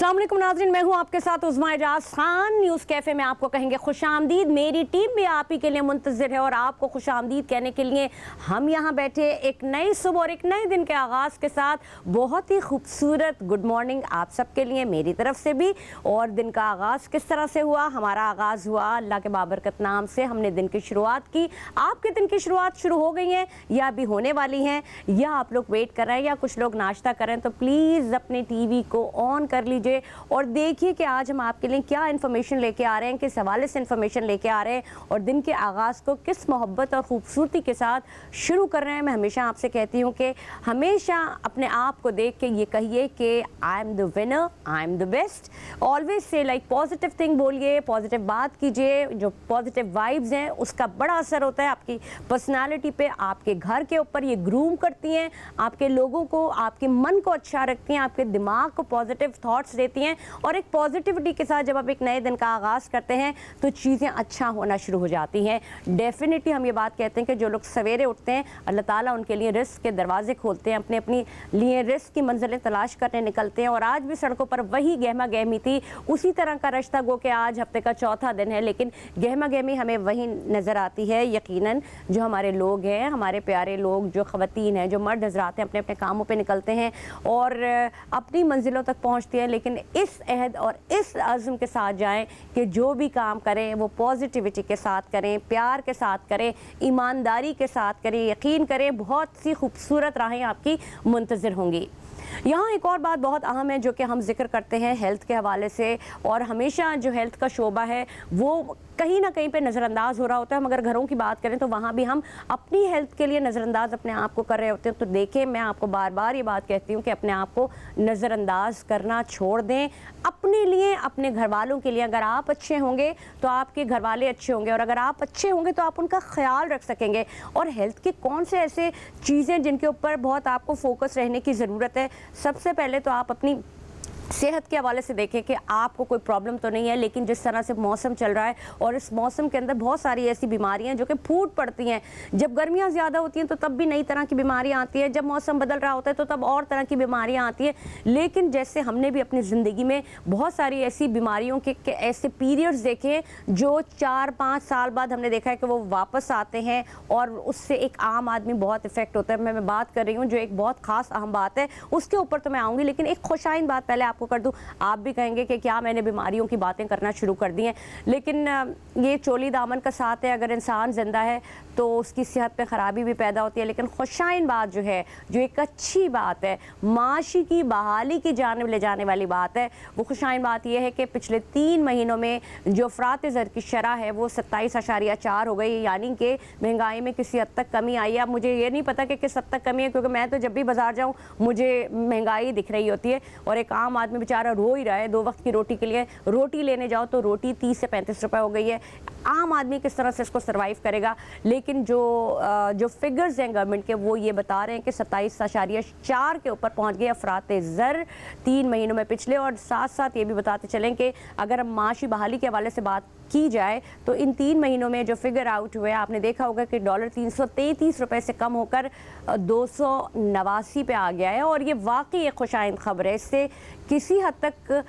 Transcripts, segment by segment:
अस्सलाम वालेकुम नाज़रीन, मैं हूं आपके साथ उज़्मा एजाज खान। न्यूज़ कैफ़े में आपको कहेंगे खुशामदीद। मेरी टीम भी आप ही के लिए मुंतज़िर है और आपको खुशामदीद कहने के लिए हम यहां बैठे एक नई सुबह और एक नए दिन के आगाज़ के साथ। बहुत ही खूबसूरत गुड मॉर्निंग आप सबके लिए मेरी तरफ से भी। और दिन का आगाज़ किस तरह से हुआ? हमारा आगाज़ हुआ अल्लाह के बाबरकत नाम से। हमने दिन की शुरुआत की। आपके दिन की शुरुआत शुरू हो गई है या अभी होने वाली हैं, या आप लोग वेट कर रहे हैं या कुछ लोग नाश्ता कर रहे हैं, तो प्लीज़ अपने टीवी को ऑन कर लीजिए और देखिए कि आज हम आपके लिए क्या इन्फॉर्मेशन लेके आ रहे हैं, किस हवाले से इन्फॉर्मेशन लेके आ रहे हैं और दिन के आगाज़ को किस मोहब्बत और ख़ूबसूरती के साथ शुरू कर रहे हैं। मैं हमेशा आपसे कहती हूँ कि हमेशा अपने आप को देख के ये कहिए कि I am the winner, I am the best. Always say like positive thing बोलिए, पॉजिटिव बात कीजिए। जो पॉजिटिव वाइब्स हैं उसका बड़ा असर होता है आपकी पर्सनालिटी पे, आपके घर के ऊपर ये ग्रूम करती हैं, आपके लोगों को, आपके मन को अच्छा रखती हैं, आपके दिमाग को पॉजिटिव थॉट्स देती हैं। और एक पॉजिटिविटी के साथ जब आप एक नए दिन का आगाज़ करते हैं तो चीज़ें अच्छा होना शुरू हो जाती हैं। डेफिनेटली हम ये बात कहते हैं कि जो लोग सवेरे उठते हैं अल्लाह ताला उनके लिए रिस्क के दरवाजे खोलते हैं, अपने अपनी लिए रिस्क की मंजिलें तलाश करने निकलते हैं। और आज भी सड़कों पर वही गहमा गहमी थी, उसी तरह का रश्ता गो कि आज हफ्ते का चौथा दिन है, लेकिन गहमा गहमी हमें वही नज़र आती है। यकीनन जो हमारे लोग हैं, हमारे प्यारे लोग, जो ख़वातीन हैं, जो मर्द हज़रात हैं, अपने अपने कामों पर निकलते हैं और अपनी मंजिलों तक पहुँचते हैं, लेकिन इस अहद और इस अज़्म के साथ जाएं कि जो भी काम करें वो पॉजिटिविटी के साथ करें, प्यार के साथ करें, ईमानदारी के साथ करें। यकीन करें बहुत सी खूबसूरत राहें आपकी मुंतज़िर होंगी। यहाँ एक और बात बहुत अहम है जो कि हम जिक्र करते हैं हेल्थ के हवाले से, और हमेशा जो हेल्थ का शोबा है वो कहीं ना कहीं पे नज़रअंदाज हो रहा होता है। हम अगर घरों की बात करें तो वहाँ भी हम अपनी हेल्थ के लिए नज़रअंदाज अपने आप को कर रहे होते हैं। तो देखें, मैं आपको बार बार ये बात कहती हूँ कि अपने आप को नज़रअंदाज करना छोड़ दें अपने लिए, अपने घर वालों के लिए। अगर आप अच्छे होंगे तो आपके घर वाले अच्छे होंगे, और अगर आप अच्छे होंगे तो आप उनका ख्याल रख सकेंगे। और हेल्थ के कौन से ऐसे चीज़ें जिनके ऊपर बहुत आपको फोकस रहने की ज़रूरत है? सबसे पहले तो आप अपनी सेहत के हवाले से देखें कि आपको कोई प्रॉब्लम तो नहीं है, लेकिन जिस तरह से मौसम चल रहा है और इस मौसम के अंदर बहुत सारी ऐसी बीमारियां जो कि फूट पड़ती हैं। जब गर्मियां ज़्यादा होती हैं तो तब भी नई तरह की बीमारियां आती हैं, जब मौसम बदल रहा होता है तो तब और तरह की बीमारियां आती हैं। लेकिन जैसे हमने भी अपनी ज़िंदगी में बहुत सारी ऐसी बीमारियों के ऐसे पीरियड्स देखे हैं जो 4-5 साल बाद हमने देखा है कि वो वापस आते हैं और उससे एक आम आदमी बहुत इफेक्ट होता है। मैं बात कर रही हूँ जो एक बहुत ख़ास अहम बात है, उसके ऊपर तो मैं आऊँगी, लेकिन एक खुशाइन बात पहले आपको कर दूं। आप भी कहेंगे कि क्या मैंने बीमारियों की बातें करना शुरू कर दी हैं, लेकिन ये चोली दामन का साथ है। अगर इंसान जिंदा है तो उसकी सेहत पे ख़राबी भी पैदा होती है, लेकिन खुशाइन बात जो है, जो एक अच्छी बात है, माशी की बहाली की जानिब ले जाने वाली बात है, वो खुशाइन बात यह है कि पिछले 3 महीनों में जो अफरात ज़र की शरह है वो 27.4 हो गई, यानी कि महंगाई में किसी हद तक कमी आई है। अब मुझे ये नहीं पता कि किस हद तक कमी है, क्योंकि मैं तो जब भी बाजार जाऊँ मुझे महंगाई दिख रही होती है और एक आम आदमी बेचारा रो ही रहा है। 2 वक्त की रोटी के लिए रोटी लेने जाओ तो रोटी 30 से 35 रुपए हो गई है। आम आदमी किस तरह से इसको सर्वाइव करेगा? लेकिन जो फिगर्स हैं गवर्नमेंट के वो ये बता रहे हैं कि 27.4 के ऊपर पहुंच गए अफरात ज़र 3 महीनों में पिछले। और साथ साथ ये भी बताते चलें कि अगर हम माशी बहाली के हवाले से बात की जाए तो इन 3 महीनों में जो फिगर आउट हुए, आपने देखा होगा कि डॉलर 333 रुपए से कम होकर 289 पे आ गया है। और ये वाकई एक खुशाइन खबर है। इससे किसी हद तक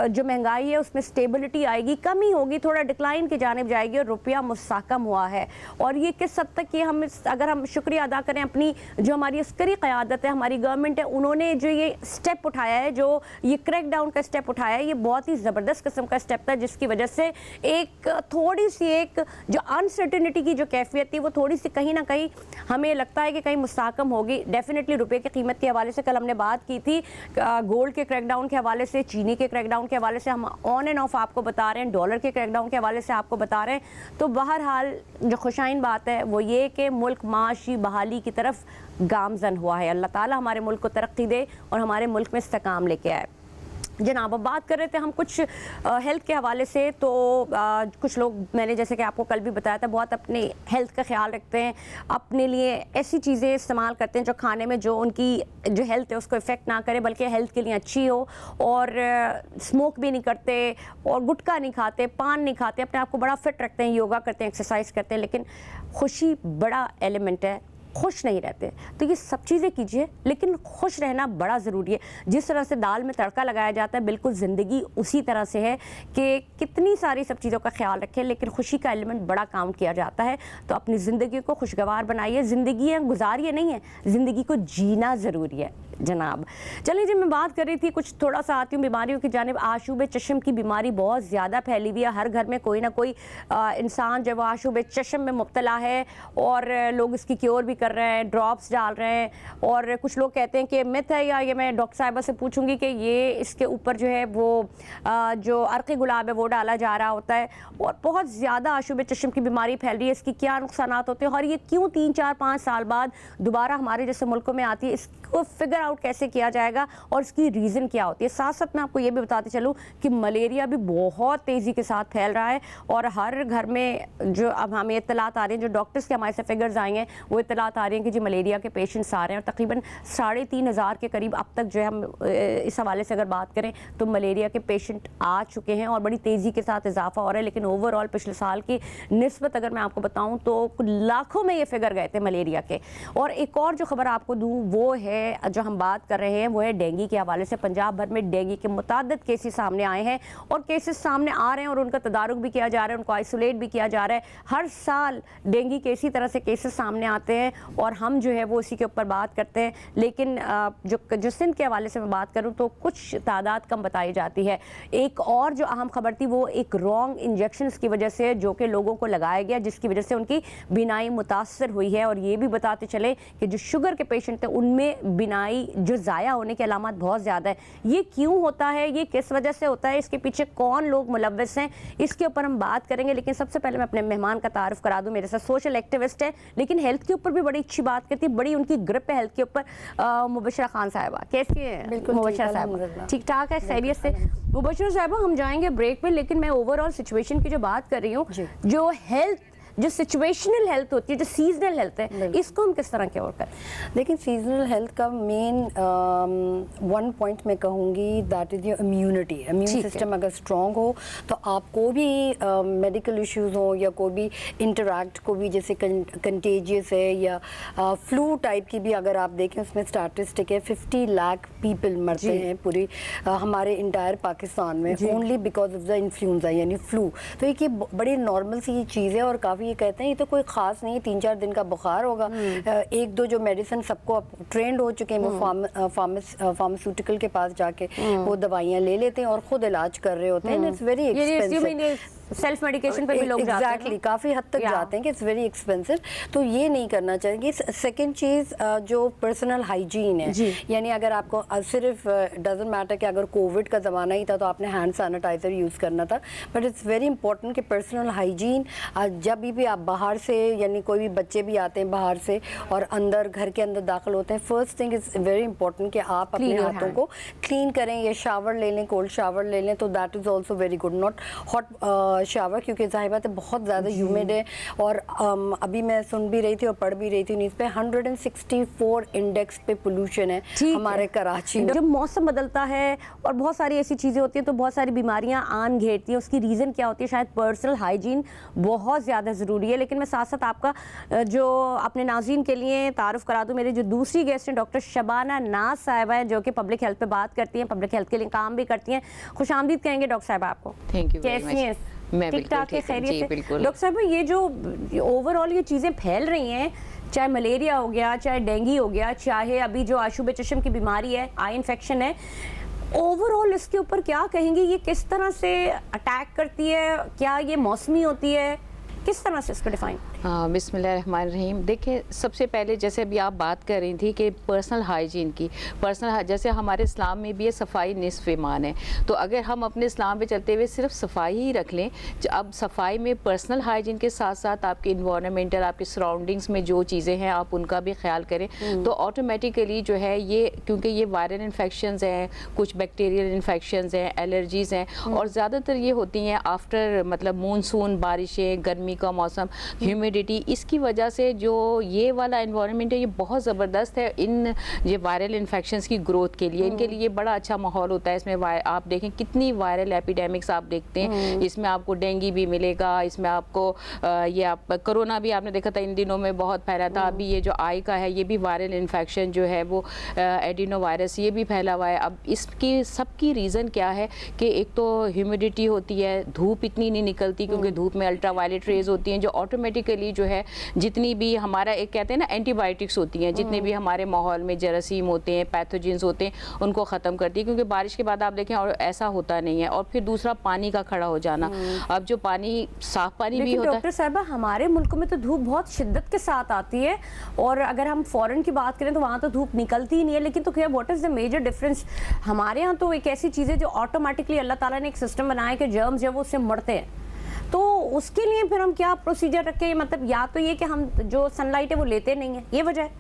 जो महंगाई है उसमें स्टेबिलिटी आएगी, कमी होगी, थोड़ा डिक्लाइन की जानिब जाएगी और रुपया मुस्तहकम हुआ है। और ये किस हद तक ये हम अगर हम शुक्रिया अदा करें अपनी जो हमारी अस्करी क़यादत है, हमारी गवर्नमेंट है, उन्होंने जो ये स्टेप उठाया है, जो ये क्रैक डाउन का स्टेप उठाया है, ये बहुत ही ज़बरदस्त किस्म का स्टेप था, जिसकी वजह से एक थोड़ी सी एक जो अनसर्टेनिटी की जो कैफियत थी वो थोड़ी सी कहीं ना कहीं हमें लगता है कि कहीं मुस्तहकम होगी। डेफिनेटली रुपये की कीमत के हवाले से कल हमने बात की थी, गोल्ड के क्रैकडाउन के हवाले से, चीनी के क्रैकडाउन के हवाले से हम ऑन एंड ऑफ आपको बता रहे हैं, डॉलर के क्रैकडाउन के हवाले से आपको बता रहे हैं। तो बहरहाल जो खुशाइन बात है वो ये कि मुल्क माशी बहाली की तरफ गामजन हुआ है। अल्लाह ताला हमारे मुल्क को तरक्की दे और हमारे मुल्क में इस्तेकाम लेके आए। जनाब, अब बात कर रहे थे हम कुछ हेल्थ के हवाले से। तो कुछ लोग, मैंने जैसे कि आपको कल भी बताया था, बहुत अपने हेल्थ का ख्याल रखते हैं, अपने लिए ऐसी चीज़ें इस्तेमाल करते हैं जो खाने में जो उनकी जो हेल्थ है उसको इफ़ेक्ट ना करे, बल्कि हेल्थ के लिए अच्छी हो। और स्मोक भी नहीं करते और गुटखा नहीं खाते, पान नहीं खाते, अपने आप को बड़ा फिट रखते हैं, योगा करते हैं, एक्सरसाइज करते हैं। लेकिन खुशी बड़ा एलिमेंट है, खुश नहीं रहते। तो ये सब चीज़ें कीजिए, लेकिन खुश रहना बड़ा ज़रूरी है। जिस तरह से दाल में तड़का लगाया जाता है, बिल्कुल ज़िंदगी उसी तरह से है कि कितनी सारी सब चीज़ों का ख्याल रखें, लेकिन खुशी का एलिमेंट बड़ा काउंट किया जाता है। तो अपनी ज़िंदगी को खुशगवार बनाइए। ज़िंदगी गुजारिए नहीं है, ज़िंदगी को जीना ज़रूरी है जनाब। चलिए जी, मैं बात कर रही थी, कुछ थोड़ा सा आती हूँ बीमारियों की जानिब। आशूब चश्म की बीमारी बहुत ज़्यादा फैली हुई है। हर घर में कोई ना कोई इंसान जो वो आशूब चश्म में मुब्तला है, और लोग इसकी क्योर भी कर रहे हैं, ड्रॉप्स डाल रहे हैं, और कुछ लोग कहते हैं कि मिथ है, या ये मैं डॉक्टर साहिबा से पूछूंगी कि ये इसके ऊपर जो है वो जो अर्क़ गुलाब है वो डाला जा रहा होता है, और बहुत ज़्यादा आशूब चश्म की बीमारी फैल रही है। इसकी क्या नुकसानात होते हैं, और ये क्यों 3-4-5 साल बाद दोबारा हमारे जैसे मुल्कों में आती है, इसको फिगर आउट कैसे किया जाएगा और इसकी रीज़न क्या होती है। साथ साथ मैं आपको ये भी बताते चलूँ कि मलेरिया भी बहुत तेज़ी के साथ फैल रहा है, और हर घर में जो अब हमें इत्तलात आ रही हैं, जो डॉक्टर्स के हमारे से फिगर्स आए हैं, वो इत्तलात आ रही हैं कि जी मलेरिया के पेशेंट्स आ रहे हैं, और तकरीबन 3,500 के करीब अब तक जो है हम इस हवाले से अगर बात करें तो मलेरिया के पेशेंट आ चुके हैं, और बड़ी तेज़ी के साथ इजाफा हो रहा है। लेकिन ओवरऑल पिछले साल की निस्बत अगर मैं आपको बताऊँ तो लाखों में ये फिगर गए थे मलेरिया के। और एक और जो खबर आपको दूँ वो है, जो हम बात कर रहे हैं वो है डेंगू के हवाले से। पंजाब भर में डेंगू के मुताद्दिद केसेस सामने आए हैं, और केसेस सामने आ रहे हैं, और उनका तदारुक भी किया जा रहा है, उनको आइसोलेट भी किया जा रहा है। हर साल डेंगू के इसी तरह से केसेस सामने आते हैं, और हम जो है वो इसी के ऊपर बात करते हैं। लेकिन जो सिंध के हवाले से मैं बात करूँ तो कुछ तादाद कम बताई जाती है। एक और जो अहम खबर थी वो एक रॉन्ग इंजेक्शन की वजह से जो कि लोगों को लगाया गया, जिसकी वजह से उनकी बीनाई मुतासर हुई है। और ये भी बताते चले कि जो शुगर के पेशेंट थे उनमें बीनाई जो ज़ाया होने की अलामत बहुत ज़्यादा है। ये क्यों होता है, ये किस वजह से होता है, इसके पीछे कौन लोग मुलव्वस हैं, इसके ऊपर हम बात करेंगे। लेकिन सबसे पहले मैं अपने मेहमान का तारुफ करा दूं। मेरे साथ सोशल एक्टिविस्ट है, लेकिन हेल्थ के ऊपर भी बड़ी अच्छी बात करती है, बड़ी उनकी ग्रिप है हेल्थ के ऊपर। मुबशरा खान साहिबा, कैसी है मुबशरा साहिबा? ठीक ठाक है, खैरियत से। मुबशरा साहिबा, हम जाएंगे ब्रेक पे, लेकिन मैं ओवरऑल सिचुएशन की जो बात कर रही हूँ, जो हेल्थ, जो सिचुएशनल हेल्थ होती है, जो सीजनल हेल्थ है, इसको हम किस तरह के और करें? देखिए, सीजनल हेल्थ का मेन वन पॉइंट मैं कहूँगी that is your immunity. Immune system अगर स्ट्रॉन्ग हो तो आप कोई भी मेडिकल इश्यूज हो, या कोई भी इंटरैक्ट, कोई भी जैसे कंटेजियस है या फ्लू टाइप की भी अगर आप देखें, उसमें स्टैटिस्टिक है 50 लाख पीपल मरते हैं पूरी हमारे इंटायर पाकिस्तान में, only because of the influenza यानी फ्लू। तो एक ये बड़ी नॉर्मल सी चीज़ है, और काफ़ी ये कहते हैं ये तो कोई ख़ास नहीं है, 3-4 दिन का बुखार होगा। 1-2 जो मेडिसिन सबको ट्रेंड हो चुके हैं, वो फार्मास्यूटिकल के पास जाके वो दवाइयाँ ले लेते हैं और ख़ुद इलाज कर रहे होते हैं। It's very expensive, self medication पर भी लोग जाते हैं। एग्जैक्टली, काफ़ी हद तक जाते हैं कि इट्स वेरी एक्सपेंसिव। तो ये नहीं करना चाहिए। सेकंड चीज़ जो पर्सनल हाइजीन है, यानी अगर आपको सिर्फ डजंट मैटर कि अगर कोविड का ज़माना ही था तो आपने हैंड सैनिटाइज़र यूज़ करना था, बट इट्स वेरी इंपॉर्टेंट कि पर्सनल हाइजीन जब भी आप बाहर से, यानी कोई भी बच्चे भी आते हैं बाहर से और अंदर घर के अंदर दाखिल होते हैं, first thing is very important कि आप अपने हाथों को क्लीन करें, या शावर ले लें, कोल्ड शावर ले लें, तो that is also very good. Not hot shower, क्योंकि ज़ाहिर बात है बहुत ज़्यादा ह्यूमिड है। और अभी मैं सुन भी रही थी और पढ़ भी रही थी न्यूज़ पे, 164 इंडेक्स पे पोल्यूशन है हमारे कराची में। जब मौसम बदलता है और बहुत सारी ऐसी चीज़ें होती हैं तो बहुत सारी बीमारियां आन घेरती हैं। उसकी रीज़न क्या होती है? शायद पर्सनल हाइजीन बहुत ज़्यादा ज़रूरी है। लेकिन मैं साथ साथ आपका जो अपने नाज़रीन के लिए तारुफ करा दूँ, मेरी जो दूसरी गेस्ट हैं डॉक्टर शबाना नाज साहिबा हैं, जो कि पब्लिक हेल्थ पे बात करती हैं, पब्लिक हेल्थ के लिए काम भी करती हैं। खुशामदीद कहेंगे डॉक्टर साहिबा आपको। Thank you. कैसी हैं? मैं ठीक ठाक है, खैरियत से? बिल्कुल। डॉक्टर साहब, ये जो ओवरऑल ये चीज़ें फैल रही हैं, चाहे मलेरिया हो गया, चाहे डेंगू हो गया, चाहे अभी जो आशूब चश्म की बीमारी है, आई इन्फेक्शन है, ओवरऑल इसके ऊपर क्या कहेंगे? ये किस तरह से अटैक करती है? क्या ये मौसमी होती है? किस तरह से इसको डिफाइन? बिस्मिल्लाहिर्रहमानिर्रहीम। देखिए, सबसे पहले जैसे अभी आप बात कर रही थी कि पर्सनल हाइजीन की, जैसे हमारे इस्लाम में भी ये सफाई निस्फ ईमान है, तो अगर हम अपने इस्लाम पे चलते हुए सिर्फ सफाई ही रख लें, अब सफाई में पर्सनल हाइजीन के साथ साथ आपके इन्वायरमेंटल, आपके सराउंडिंग्स में जो चीज़ें हैं आप उनका भी ख्याल करें, तो ऑटोमेटिकली जो है ये, क्योंकि ये वायरल इन्फेक्शंस हैं, कुछ बैक्टीरियल इन्फेक्शंस हैं, एलर्जीज़ हैं, और ज़्यादातर ये होती हैं आफ्टर मतलब मानसून, बारिशें, गर्मी का मौसम, ह्यूमिड ह्यूमिडिटी, इसकी वजह से जो ये वाला एनवायरनमेंट है ये बहुत ज़बरदस्त है इन ये वायरल इन्फेक्शंस की ग्रोथ के लिए। इनके लिए बड़ा अच्छा माहौल होता है। इसमें आप देखें कितनी वायरल एपिडेमिक्स आप देखते हैं, इसमें आपको डेंगू भी मिलेगा, इसमें आपको ये आप कोरोना भी आपने देखा था इन दिनों में बहुत फैला था। अभी ये जो आई का है ये भी वायरल इन्फेक्शन जो है वो एडिनो वायरस ये भी फैला हुआ है। अब इसकी सबकी रीज़न क्या है कि एक तो ह्यूमिडिटी होती है, धूप इतनी नहीं निकलती क्योंकि धूप में अल्ट्रावायलेट रेज होती हैं जो ऑटोमेटिकली जो है जितनी भी हमारा एक कहते हैं ना एंटीबायोटिक्स होती हैं, जितने भी हमारे माहौल में जरासीम होते हैं, पैथोजेंस होते हैं, उनको ख़त्म करती है। क्योंकि बारिश के बाद आप देखें और ऐसा होता नहीं है। और फिर दूसरा पानी का खड़ा हो जाना। अब जो पानी साफ पानी भी होता है। डॉक्टर साहिबा हमारे मुल्क में तो धूप बहुत शिद्दत के साथ आती है, और अगर हम फॉरेन की बात करें तो वहाँ तो धूप निकलती ही नहीं है। लेकिन तो क्या what is the major difference? हमारे यहाँ तो एक ऐसी चीज़ है जो ऑटोमेटिकली अल्लाह ताला ने एक सिस्टम बनाया कि जर्म्स जब वो उससे मरते हैं, तो उसके लिए फिर हम क्या प्रोसीजर रखें? मतलब या तो ये कि हम जो सनलाइट है वो लेते नहीं है, ये वजह है?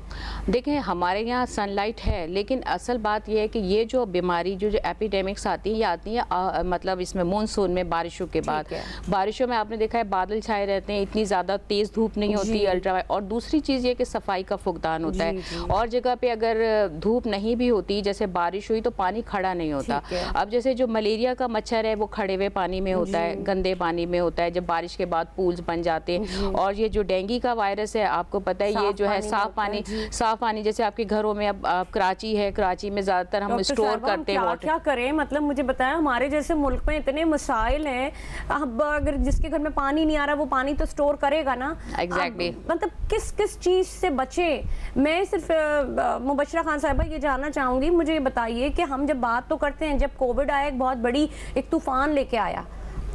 देखें हमारे यहाँ सनलाइट है, लेकिन असल बात यह है कि ये जो बीमारी जो एपिडेमिक्स आती है ये आती है मतलब इसमें मानसून में बारिशों के बाद। बारिशों में आपने देखा है बादल छाए रहते हैं, इतनी ज़्यादा तेज़ धूप नहीं होती अल्ट्रा। और दूसरी चीज़ ये कि सफाई का फुकदान होता है। और जगह पे अगर धूप नहीं भी होती, जैसे बारिश हुई तो पानी खड़ा नहीं होता। अब जैसे जो मलेरिया का मच्छर है वो खड़े हुए पानी में होता है, गंदे पानी में होता है, जब बारिश के बाद पूल्स बन जाते हैं। और ये जो डेंगू का वायरस है आपको पता है ये जो है साफ पानी जैसे आपके घरों में अब कराची है, कराची में ज़्यादातर हम स्टोर करते हैं। क्या करें? मतलब मुझे बताया हमारे जैसे मुल्क में इतने मसाइल हैं, अब अगर जिसके घर में पानी नहीं आ रहा वो पानी तो स्टोर करेगा ना। एग्जैक्टली मतलब किस चीज़ से बचे? मैं सिर्फ मुबशरा खान साहिबा ये जानना चाहूँगी, मुझे ये बताइए कि हम जब बात तो करते हैं, जब कोविड आया एक बहुत बड़ी एक तूफान लेके आया,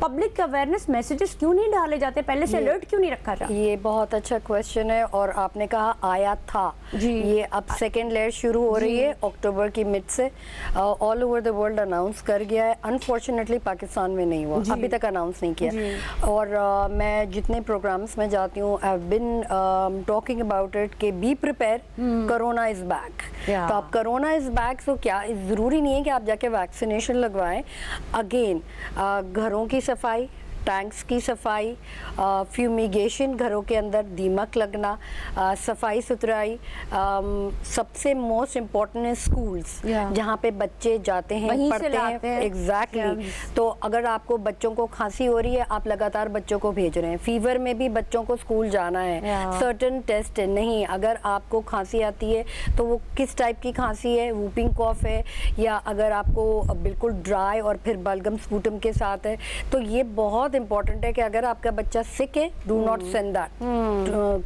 पब्लिक अवेयरनेस मैसेजेस क्यों नहीं डाले जाते? पहले से अलर्ट क्यों नहीं रखा जाता? ये बहुत अच्छा क्वेश्चन है। और आपने कहा आया था जी, ये अब सेकेंड लेयर शुरू हो रही है अक्टूबर की मिड से। All over the world announce कर गया है। अनफॉर्चुनेटली पाकिस्तान में नहीं हुआ, अभी तक अनाउंस नहीं किया। और मैं जितने प्रोग्राम्स में जाती हूँ I have been talking about it कि be prepare, corona is back. तो अब कोरोना इज बैक, तो क्या ज़रूरी नहीं है कि आप जाके वैक्सीनेशन लगवाएं। अगेन घरों की सफाई, टैंक्स की सफाई, फ्यूमिगेशन, घरों के अंदर दीमक लगना, सफाई सुथराई, सबसे मोस्ट इम्पॉर्टेंट है स्कूल्स, जहाँ पे बच्चे जाते हैं, पढ़ते हैं। एग्जैक्टली। तो अगर आपको बच्चों को खांसी हो रही है, आप लगातार बच्चों को भेज रहे हैं। फीवर में भी बच्चों को स्कूल जाना है। सर्टन टेस्ट नहीं, अगर आपको खांसी आती है तो वो किस टाइप की खांसी है, वूपिंग कॉफ है, या अगर आपको बिल्कुल ड्राई और फिर बलगम स्पूटम के साथ है, तो ये बहुत इम्पोर्टेंट है कि अगर आपका बच्चा सिक है, do not send that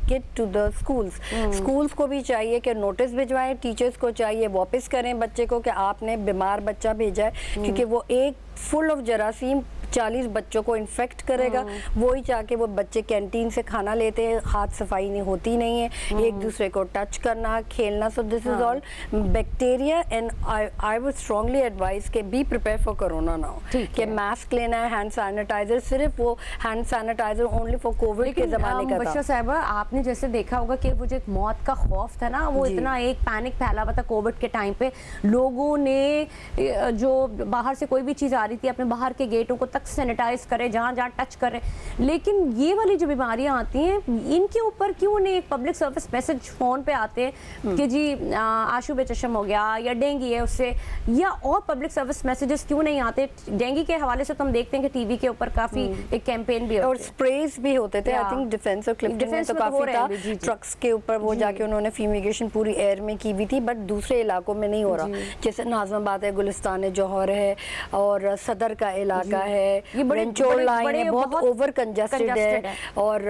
kid to the schools. Schools को भी चाहिए कि नोटिस भिजवाएं, टीचर्स को चाहिए वापस करें बच्चे को कि आपने बीमार बच्चा भेजा है, क्योंकि वो एक फुल ऑफ जरासीम 40 बच्चों को इन्फेक्ट करेगा। वही चाह वो बच्चे कैंटीन से खाना लेते हैं, हाथ सफाई नहीं होती नहीं है, एक दूसरे को टच करना, खेलना। So this is all bacteria. And I would strongly advise के be prepare for corona now, कि मास्क लेना है, हैंड सैनिटाइजर, सिर्फ वो hand sanitiser only for covid के जमाने का था। बशर साहिबा आपने जैसे देखा होगा कि वो जो एक मौत का खौफ था ना, वो इतना एक पैनिक फैला हुआ था कोविड के टाइम पे। लोगों ने जो बाहर से कोई भी चीज़ आ रही थी अपने बाहर के गेटों को सैनिटाइज करें, जहाँ जहाँ टच करें। लेकिन ये वाली जो बीमारियां आती हैं, इनके ऊपर क्यों नहीं एक पब्लिक सर्विस मैसेज फ़ोन पे आते हैं कि जी आशूब चशम हो गया या डेंगू है उससे, या और पब्लिक सर्विस मैसेजेस क्यों नहीं आते? डेंगू के हवाले से तो हम देखते हैं कि टीवी के ऊपर काफ़ी एक कैंपेन भी और स्प्रेज भी होते थे। आई थिंक डिफेंस और क्लिफ्टन में तो काफ़ी था, ट्रक्स के ऊपर वो जाके उन्होंने फ्यूमिगेशन पूरी एयर में की हुई थी, बट दूसरे इलाकों में नहीं हो रहा। जैसे नाज़माबाद है, गुलिस्तान जौहर है, और सदर का इलाका है, ये रेंचोर लाइन है, बहुत ओवर कंजेस्टेड है। और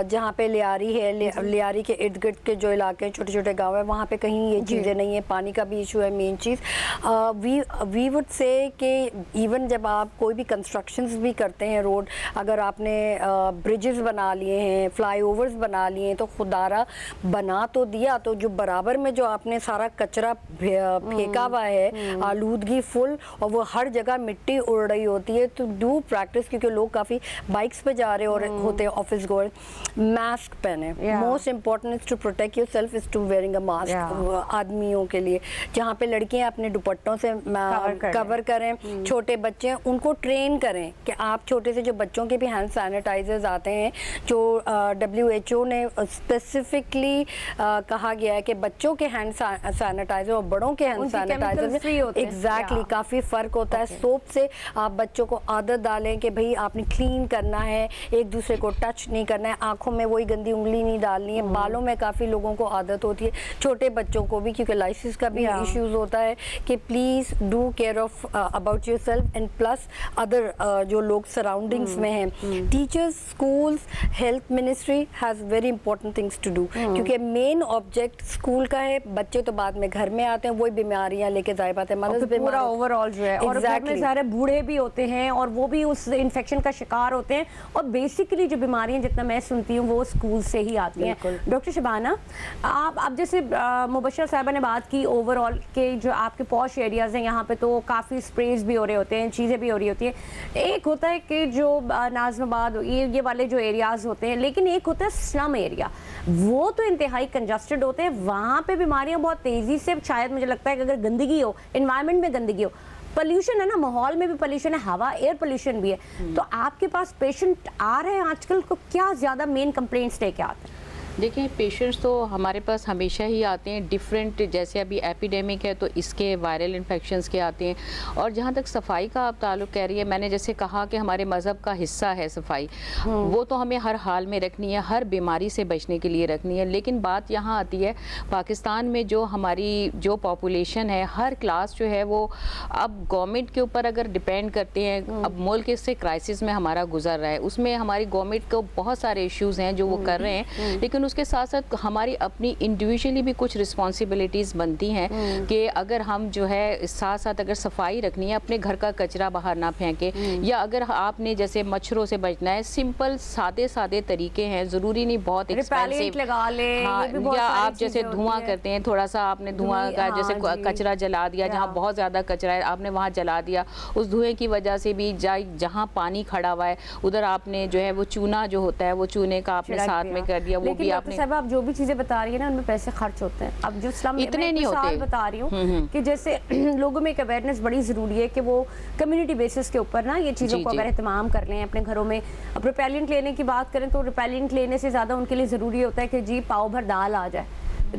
जहाँ पे लियारी है, लियारी के इर्द गिर्द के जो इलाके छोटे छोटे गांव है, वहाँ पे कहीं ये चीज़ें नहीं है। पानी का भी इशू है main cheese. We would say कि इवन जब आप कोई भी कंस्ट्रक्शंस भी करते हैं, रोड अगर आपने ब्रिजेस बना लिए हैं, फ्लाईओवर्स बना लिए हैं, तो खुदारा बना तो दिया, तो जो बराबर में जो आपने सारा कचरा फेंका हुआ है, आलूदगी फुल, और वो हर जगह मिट्टी उड़ रही होती है। तो डू प्रैक्टिस, क्योंकि लोग काफ़ी बाइक्स पे जा रहे और होते हैं ऑफिस गोअर, मास्क पहने। Most important is to protect yourself is to wearing a mask. आदमियों के लिए जहाँ पे लड़कियाँ अपने दुपट्टों से कवर करें, छोटे बच्चे उनको ट्रेन करें कि आप छोटे से जो बच्चों के भी हैंड सैनिटाइजर्स आते हैं जो WHO ने स्पेसिफिकली कहा गया है कि बच्चों के हैंड सैनिटाइजर और बड़ों के हैंड सैनिटाइजर में एग्जैक्टली काफ़ी फ़र्क होता है। सोप से आप बच्चों को आदत डालें कि भाई आपने क्लीन करना है, एक दूसरे को टच नहीं करना है, आंखों में वही गंदी उंगली नहीं डालनी है। बालों में काफ़ी लोगों को आदत होती है, छोटे बच्चों को भी, क्योंकि लाइसिस का भी इश्यूज होता है कि please do care of about yourself and plus other जो लोग सराउंडिंग्स में हैं। Teachers, schools, health ministry has very important things to do, क्योंकि मेन ऑब्जेक्ट स्कूल का है। बच्चे तो बाद में घर में आते हैं, वही बीमारियां लेके जाए पाते हैं, मदर्स पूरा ओवरऑल जो है और घर में सारे बूढ़े भी होते हैं और वो भी उस इन्फेक्शन का शिकार होते हैं। और बेसिकली जो बीमारियां जितना मैं सुनती हूँ वो स्कूल से ही आती हैं। डॉक्टर शबाना, आप जैसे मुबशर साहिबा ने बात की ओवरऑल के जो आपके पॉश एरियाज़ हैं यहाँ पे तो काफ़ी स्प्रेज भी हो रहे होते हैं, चीज़ें भी हो रही होती हैं। एक होता है कि जो नाज़माबाद ये वाले जो एरियाज़ होते हैं, लेकिन एक होता है स्लम एरिया, वो तो इंतहाई कंजस्टेड होते हैं। वहाँ पे बीमारियाँ बहुत तेज़ी से, शायद मुझे लगता है कि अगर गंदगी हो, इन्वायरमेंट में गंदगी हो, पोल्यूशन है ना, माहौल में भी पोल्यूशन है, हवा एयर पोल्यूशन भी है, तो आपके पास पेशेंट आ रहे हैं आजकल को क्या ज़्यादा मेन कंप्लेंट्स लेके आते हैं? देखिए, पेशेंट्स तो हमारे पास हमेशा ही आते हैं डिफरेंट, जैसे अभी एपिडेमिक है तो इसके वायरल इन्फेक्शंस के आते हैं। और जहाँ तक सफाई का आप ताल्लुक़ कह रही है, मैंने जैसे कहा कि हमारे मज़हब का हिस्सा है सफाई, वो तो हमें हर हाल में रखनी है, हर बीमारी से बचने के लिए रखनी है। लेकिन बात यहाँ आती है, पाकिस्तान में जो हमारी जो पॉपुलेशन है, हर क्लास जो है वो अब गवर्नमेंट के ऊपर अगर डिपेंड करते हैं। अब मुल्क इससे क्राइसिस में हमारा गुजर रहा है, उसमें हमारी गवर्नमेंट को बहुत सारे इश्यूज़ हैं जो वो कर रहे हैं, लेकिन उसके साथ साथ हमारी अपनी इंडिविजुअली भी कुछ रिस्पॉन्सिबिलिटीज़ बनती हैं कि अगर हम जो है साथ साथ अगर सफाई रखनी है, अपने घर का कचरा बाहर ना फेंके, या अगर आपने जैसे मच्छरों से बचना है, सिंपल सादे सादे तरीके हैं, ज़रूरी नहीं बहुत एक्सपेंसिव लगा ले, हाँ, या आप जैसे धुआं करते हैं, थोड़ा सा आपने धुआं का जैसे कचरा जला दिया, जहाँ बहुत ज़्यादा कचरा है आपने वहाँ जला दिया, उस धुएं की वजह से भी जहाँ पानी खड़ा हुआ है उधर आपने जो है वो चूना जो होता है वो चूने का आपने साथ में कर दिया, वो भी आपने। आप जो भी चीजें बता रही है ना उनमें पैसे खर्च होते हैं। अब जो स्लम इतने नहीं होते, बता रही हूँ कि जैसे लोगों में एक अवेयरनेस बड़ी जरूरी है कि वो कम्युनिटी बेसिस के ऊपर ना ये चीज़ों को अगर एहतमाम कर लें अपने घरों में। अब रिपेलेंट लेने की बात करें तो रिपेलेंट लेने से ज़्यादा उनके लिए ज़रूरी होता है कि जी पाव भर दाल आ जाए।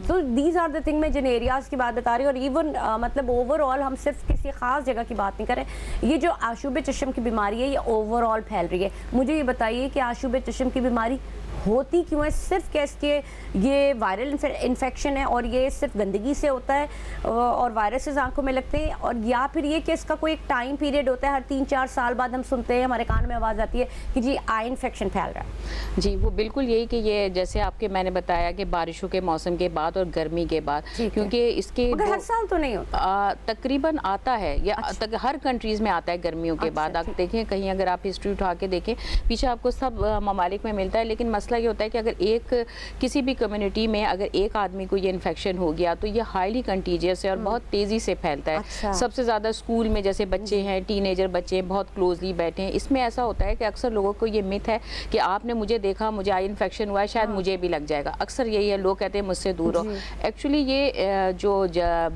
तो दीज आर द थिंग, मैं जिन एरियाज़ की बात बता रही हूँ, और इवन मतलब ओवरऑल हम सिर्फ किसी ख़ास जगह की बात नहीं करें, ये जो आशूब चश्म की बीमारी है ये ओवरऑल फैल रही है। मुझे ये बताइए कि आशूब चश्म की बीमारी होती क्यों है? सिर्फ कैसे कि ये वायरल इन्फेक्शन है और ये सिर्फ गंदगी से होता है और वायरसेस आंखों में लगते हैं, और या फिर ये कि इसका कोई एक टाइम पीरियड होता है, हर 3-4 साल बाद हम सुनते हैं, हमारे कान में आवाज़ आती है कि जी आई इन्फेक्शन फैल रहा है। जी वो बिल्कुल यही कि ये जैसे आपके मैंने बताया कि बारिशों के मौसम के बाद और गर्मी के बाद, क्योंकि इसके हर साल तो नहीं होता, तकरीबन आता है या हर कंट्रीज़ में आता है गर्मियों के बाद। आप देखें कहीं अगर आप हिस्ट्री उठा के देखें पीछे आपको सब ममालिक में मिलता है, लेकिन मसला ये होता है कि अगर एक किसी भी कम्युनिटी में अगर एक आदमी को ये इन्फेक्शन हो गया तो ये हाईली कंटीजियस है और बहुत तेज़ी से फैलता है। सबसे ज़्यादा स्कूल में जैसे बच्चे हैं, टीनेजर बच्चे बहुत क्लोजली बैठे हैं, इसमें ऐसा होता है कि अक्सर लोगों को ये मिथ है कि आपने मुझे देखा, मुझे आई इन्फेक्शन हुआ है, शायद मुझे भी लग जाएगा। अक्सर यही है, लोग कहते हैं मुझसे दूर हो। एक्चुअली ये जो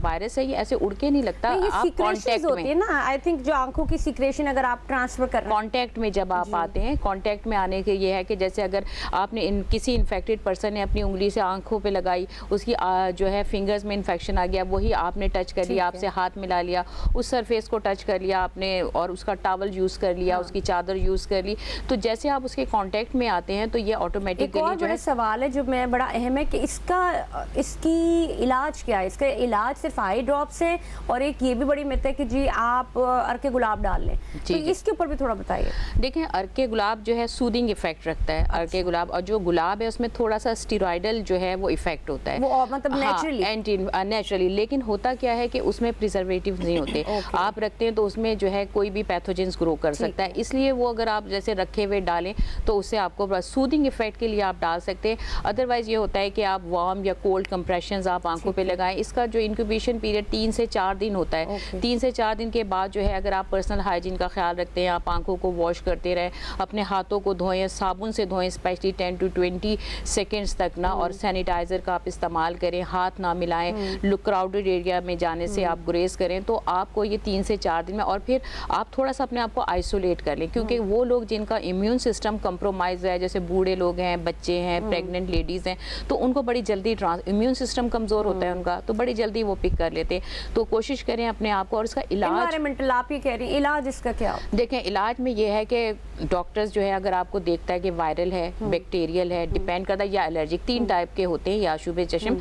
वायरस है ये ऐसे उड़ के नहीं लगता, आप कॉन्टैक्ट में ना, आई थिंक जो आंखों की सीक्रेशन अगर आप ट्रांसफर कर कॉन्टैक्ट में जब आप आते हैं, कॉन्टैक्ट में आने के ये है कि जैसे अगर आपने किसी इन्फेक्टेड पर्सन ने अपनी उंगली से आंखों पे लगाई, उसकी जो है फिंगर्स में इन्फेक्शन आ गया, वही आपने टच कर लिया, आपसे हाथ मिला लिया, उस सरफेस को टच कर लिया आपने और उसका टॉवल यूज़ कर लिया, उसकी चादर यूज़ कर ली, तो जैसे आप उसके कांटेक्ट में आते हैं तो ये ऑटोमेटिकली जो है। सवाल है जो मैं बड़ा अहम है कि इसकी इलाज क्या है? इसका इलाज सिर्फ आई ड्रॉप्स है और एक ये भी बड़ी मिथ है कि जी आप अर्के गुलाब डाल लें, तो इसके ऊपर भी थोड़ा बताइए। देखें, अर्के गुलाब जो है सूदिंग इफेक्ट रखता है, अर्के गुलाब, और जो गुलाब है उसमें थोड़ा सा स्टेरॉइडल जो है वो इफेक्ट होता है, वो मतलब नेचुरली, लेकिन होता क्या है कि उसमें प्रिजर्वेटिव नहीं होते। आप रखते हैं तो उसमें जो है कोई भी पैथोजेंस ग्रो कर सकता है, इसलिए वो अगर आप जैसे रखे हुए डालें तो उससे आपको सूदिंग इफेक्ट के लिए आप डाल सकते हैं। अदरवाइज ये होता है कि आप वार्म या कोल्ड कंप्रेशंस आप आंखों पे लगाएं। इसका जो इंक्यूबेशन पीरियड 3 से 4 दिन होता है। 3 से 4 दिन के बाद जो है अगर आप पर्सनल हाइजीन का ख्याल रखते हैं, आप आंखों को वॉश करते रहें, अपने हाथों को धोएं, साबुन से धोएं, स्पेशली 10 to 20 सेकेंड्स तक ना, और सैनिटाइज़र का आप इस्तेमाल करें, हाथ ना मिलाएं, क्राउडेड एरिया में जाने से आप गुरेज करें, तो आपको ये 3 से 4 दिन में, और फिर आप थोड़ा सा अपने आप को आइसोलेट कर लें, क्योंकि वो लोग जिनका इम्यून सिस्टम कंप्रोमाइज है, जैसे बूढ़े लोग हैं, बच्चे हैं, प्रेग्नेंट लेडीज़ हैं, तो उनको बड़ी जल्दी इम्यून सिस्टम कमज़ोर होता है उनका, तो बड़ी जल्दी वो पिक कर लेते हैं। तो कोशिश करें अपने आप को, और इसका इलाज, एनवायरमेंटल आप ये कह रही हैं, इलाज इसका क्या? देखें इलाज में ये है कि डॉक्टर्स जो है अगर आपको देखता है कि वायरल है, बैक्टीरियल है, डिपेंड करता है, या एलर्जिक, 3 टाइप के होते हैं, या शुबे चश्म,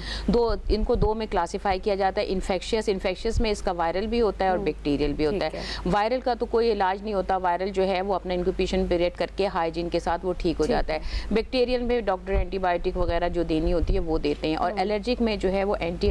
इनको 2 में क्लासिफाई किया जाता है। इन्फेक्शियस में इसका वायरल भी होता है और बैक्टीरियल भी होता है। वायरल का तो कोई इलाज नहीं होता, वायरल जो है वो अपना इंक्यूबेशन पीरियड करके हाइजीन के साथ वो ठीक हो जाता है। बैक्टीरियल में डॉक्टर एंटीबायोटिक वगैरह जो देनी होती है वो देते हैं, और एलर्जिक में जो है वो एंटी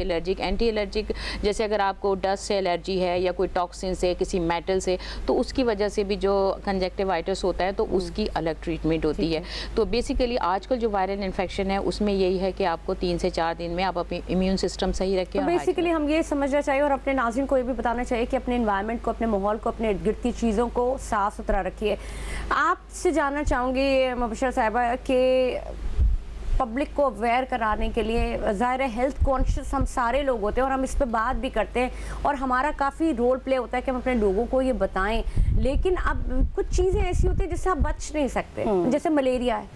एलर्जिक जैसे अगर आपको डस्ट से एलर्जी है या कोई टॉक्सिन से, किसी मेटल से, तो उसकी वजह से भी जो कंजक्टिवाइटिस होता है तो उसकी अलग ट्रीटमेंट होती है। तो बेसिकली आजकल जो वायरल इन्फेक्शन है उसमें यही है कि आपको 3 से 4 दिन में आप अपनी इम्यून सिस्टम सही रखें। तो बेसिकली हम ये समझना चाहिए और अपने नाज़रीन को ये भी बताना चाहिए कि अपने एनवायरनमेंट को, अपने माहौल को, अपने इर्द गिर्द की चीज़ों को साफ़ सुथरा रखिए। आपसे जानना चाहूँगी मुबशर साहिबा कि पब्लिक को अवेयर कराने के लिए, ज़ाहिर है हेल्थ कॉन्शियस हम सारे लोग होते हैं और हम इस पे बात भी करते हैं और हमारा काफ़ी रोल प्ले होता है कि हम अपने लोगों को ये बताएं, लेकिन अब कुछ चीज़ें ऐसी होती हैं जिससे आप बच नहीं सकते। जैसे मलेरिया है,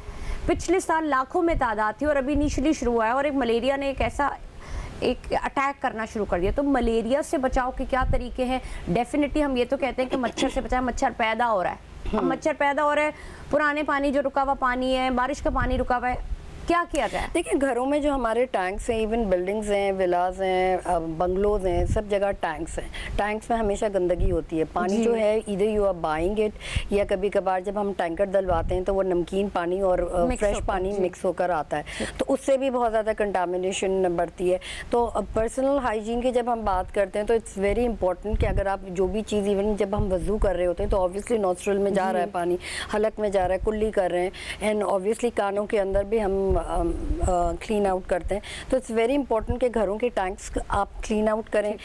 पिछले साल लाखों में तादाद थी और अभी इनिशियली शुरू हुआ है, और एक मलेरिया ने एक अटैक करना शुरू कर दिया। तो मलेरिया से बचाव के क्या तरीके हैं? डेफिनेटली हम ये तो कहते हैं कि मच्छर से बचाएं, मच्छर पैदा हो रहा है, अब मच्छर पैदा हो रहा है, पुराने पानी जो रुका हुआ पानी है, बारिश का पानी रुका हुआ है, क्या किया जाए? देखिए घरों में जो हमारे टैंक्स हैं, इवन बिल्डिंग्स हैं, विलास हैं, बंगलोज हैं, सब जगह टैंक्स हैं। टैंक्स में हमेशा गंदगी होती है। पानी जो है इधर यू आर बाइंग इट, या कभी कभार जब हम टैंकर डलवाते हैं तो वो नमकीन पानी और फ्रेश पानी मिक्स होकर आता है, तो उससे भी बहुत ज़्यादा कंटामिनेशन बढ़ती है। तो पर्सनल हाइजीन की जब हम बात करते हैं तो इट्स वेरी इंपॉर्टेंट कि अगर आप जो भी चीज़, इवन जब हम वज़ू कर रहे होते हैं तो ऑब्वियसली नॉस्ट्रल में जा रहा है पानी, हलक में जा रहा है, कुल्ली कर रहे हैं, एंड ऑब्वियसली कानों के अंदर भी हम क्लीन आउट करते हैं। तो इट्स वेरी इंपॉर्टेंट कि घरों के टैंक्स आप क्लीन आउट करें।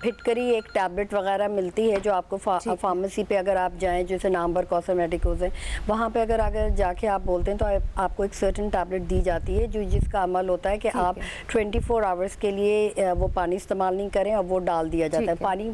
फिटकरी एक टैबलेट वगैरह मिलती है जो आपको फार्मेसी पे अगर आप जाएं, जैसे नामवर कॉस्मेटिक्स है, वहाँ पे अगर जाके आप बोलते हैं तो आपको एक सर्टेन टैबलेट दी जाती है जो जिसका अमल होता है कि आप 24 आवर्स के लिए वो पानी इस्तेमाल नहीं करें और वो डाल दिया जाता है, पानी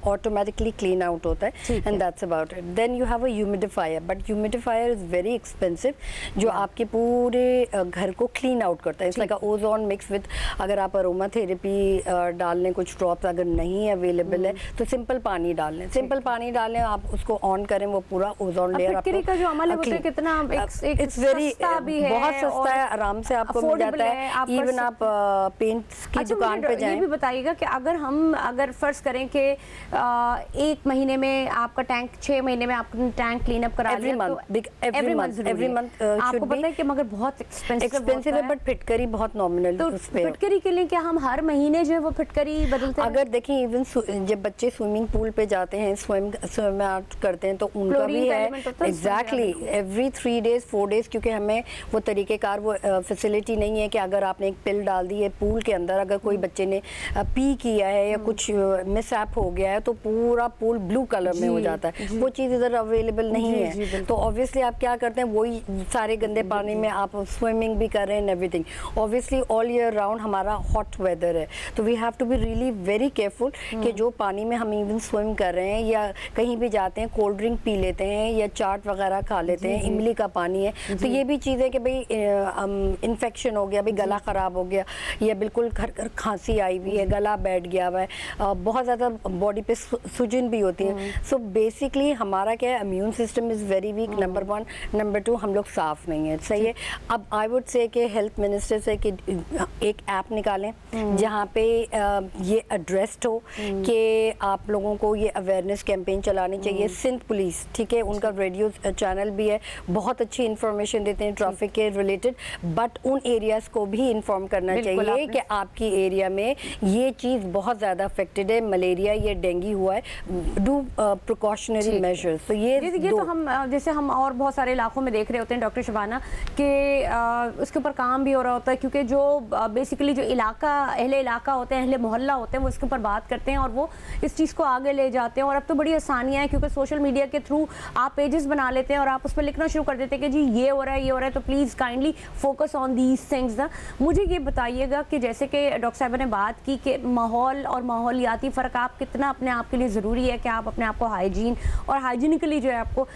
ऑटोमेटिकली क्लीन आउट होता है, and that's about it. Then you have a humidifier, but humidifier is very expensive, जो आपके पूरे घर को क्लीन आउट करता है। It's like ozone mix with, अगर आप अरोमा थेरेपी डालने, कुछ ड्रॉप्स अगर नहीं अवेलेबल है तो सिंपल पानी डाल लें, सिंपल पानी डालें, आप उसको ऑन करें, वो पूरा ओजोन लेयर आपको, का जो अमल है वो कितना इट्स वेरी बहुत सस्ता है, आराम से आपको मिल जाता है। इवन आप पेंट्स की दुकान पे जाएं। ये भी बताइएगा कि अगर फर्ज करें कि 1 महीने में आपका टैंक, 6 महीने में आपका टैंक क्लीन अप करा लिया, तो एवरी मंथ आपको पता है कि मगर बहुत एक्सपेंसिव है, बट फिटकरी बहुत नॉमिनल। तो फिटकरी के लिए क्या हम हर महीने जो है वो फिटकरी बदलते हैं? अगर देखिए इवन जब बच्चे स्विमिंग पूल पे जाते हैं, स्विम आउट करते हैं, तो उनका भी है एग्जैक्टली एवरी 3 डेज 4 डेज, क्योंकि हमें वो तरीक़ेकार, वो फैसिलिटी नहीं है कि अगर आपने एक पिल डाल दी है पूल के अंदर, अगर कोई बच्चे ने पी किया है या कुछ मिसहैप हो गया है तो पूरा पूल ब्लू कलर में हो जाता है, वो चीज़ इधर अवेलेबल नहीं है। तो ऑब्वियसली आप क्या करते हैं, वही सारे गंदे पानी में आप स्विमिंग भी कर रहे हैं, everything. Obviously all year round हमारा हॉट वेदर है, तो we have to be really very careful कि जो पानी में हम इवन स्विम कर रहे हैं या कहीं भी जाते हैं, कोल्ड ड्रिंक पी लेते हैं या चाट वगैरह खा लेते हैं, इमली का पानी है, तो ये भी चीज़ है कि भाई इन्फेक्शन हो गया, भाई गला ख़राब हो गया, या बिल्कुल घर खांसी आई हुई है, गला बैठ गया हुआ है, बहुत ज़्यादा बॉडी पे सूजन भी होती है। सो बेसिकली हमारा क्या है, immune system is very weak, number 1, number 2 हम लोग साफ़ नहीं है, सही है। अब आई वुड से कि हेल्थ मिनिस्टर से कि एक ऐप निकालें जहाँ पे ये एड्रेस्ड हो कि आप लोगों को ये अवेयरनेस कैंपेन चलानी चाहिए। सिंध पुलिस, ठीक है, उनका रेडियो चैनल भी है, बहुत अच्छी इन्फॉर्मेशन देते हैं ट्रैफिक के रिलेटेड, बट उन एरियाज़ को भी इन्फॉर्म करना चाहिए कि आपकी एरिया में ये चीज़ बहुत ज़्यादा अफेक्टेड है, मलेरिया, ये डेंगू हुआ है, डू प्रिकॉशनरी मेजर्स। तो ये तो हम जैसे हम और बहुत सारे इलाकों में देख रहे होते हैं डॉक्टर शबाना कि उसके ऊपर काम भी हो रहा होता है, क्योंकि जो बेसिकली जो अहले इलाका होते हैं, अहले मोहल्ला होते हैं, वो इसके ऊपर बात करते हैं और वो इस चीज़ को आगे ले जाते हैं। और अब तो बड़ी आसानियाँ हैं, क्योंकि सोशल मीडिया के थ्रू आप पेजेस बना लेते हैं और आप उस पर लिखना शुरू कर देते हैं कि जी ये हो रहा है, ये हो रहा है, तो please kindly focus on these things ना। मुझे ये बताइएगा कि जैसे कि डॉक्टर साहिबा ने बात की कि माहौल और माहौलियाती फ़र्क आप कितना अपने आप के लिए ज़रूरी है कि आप अपने आप को हाइजीन और हाइजीनिकली जो है आपको,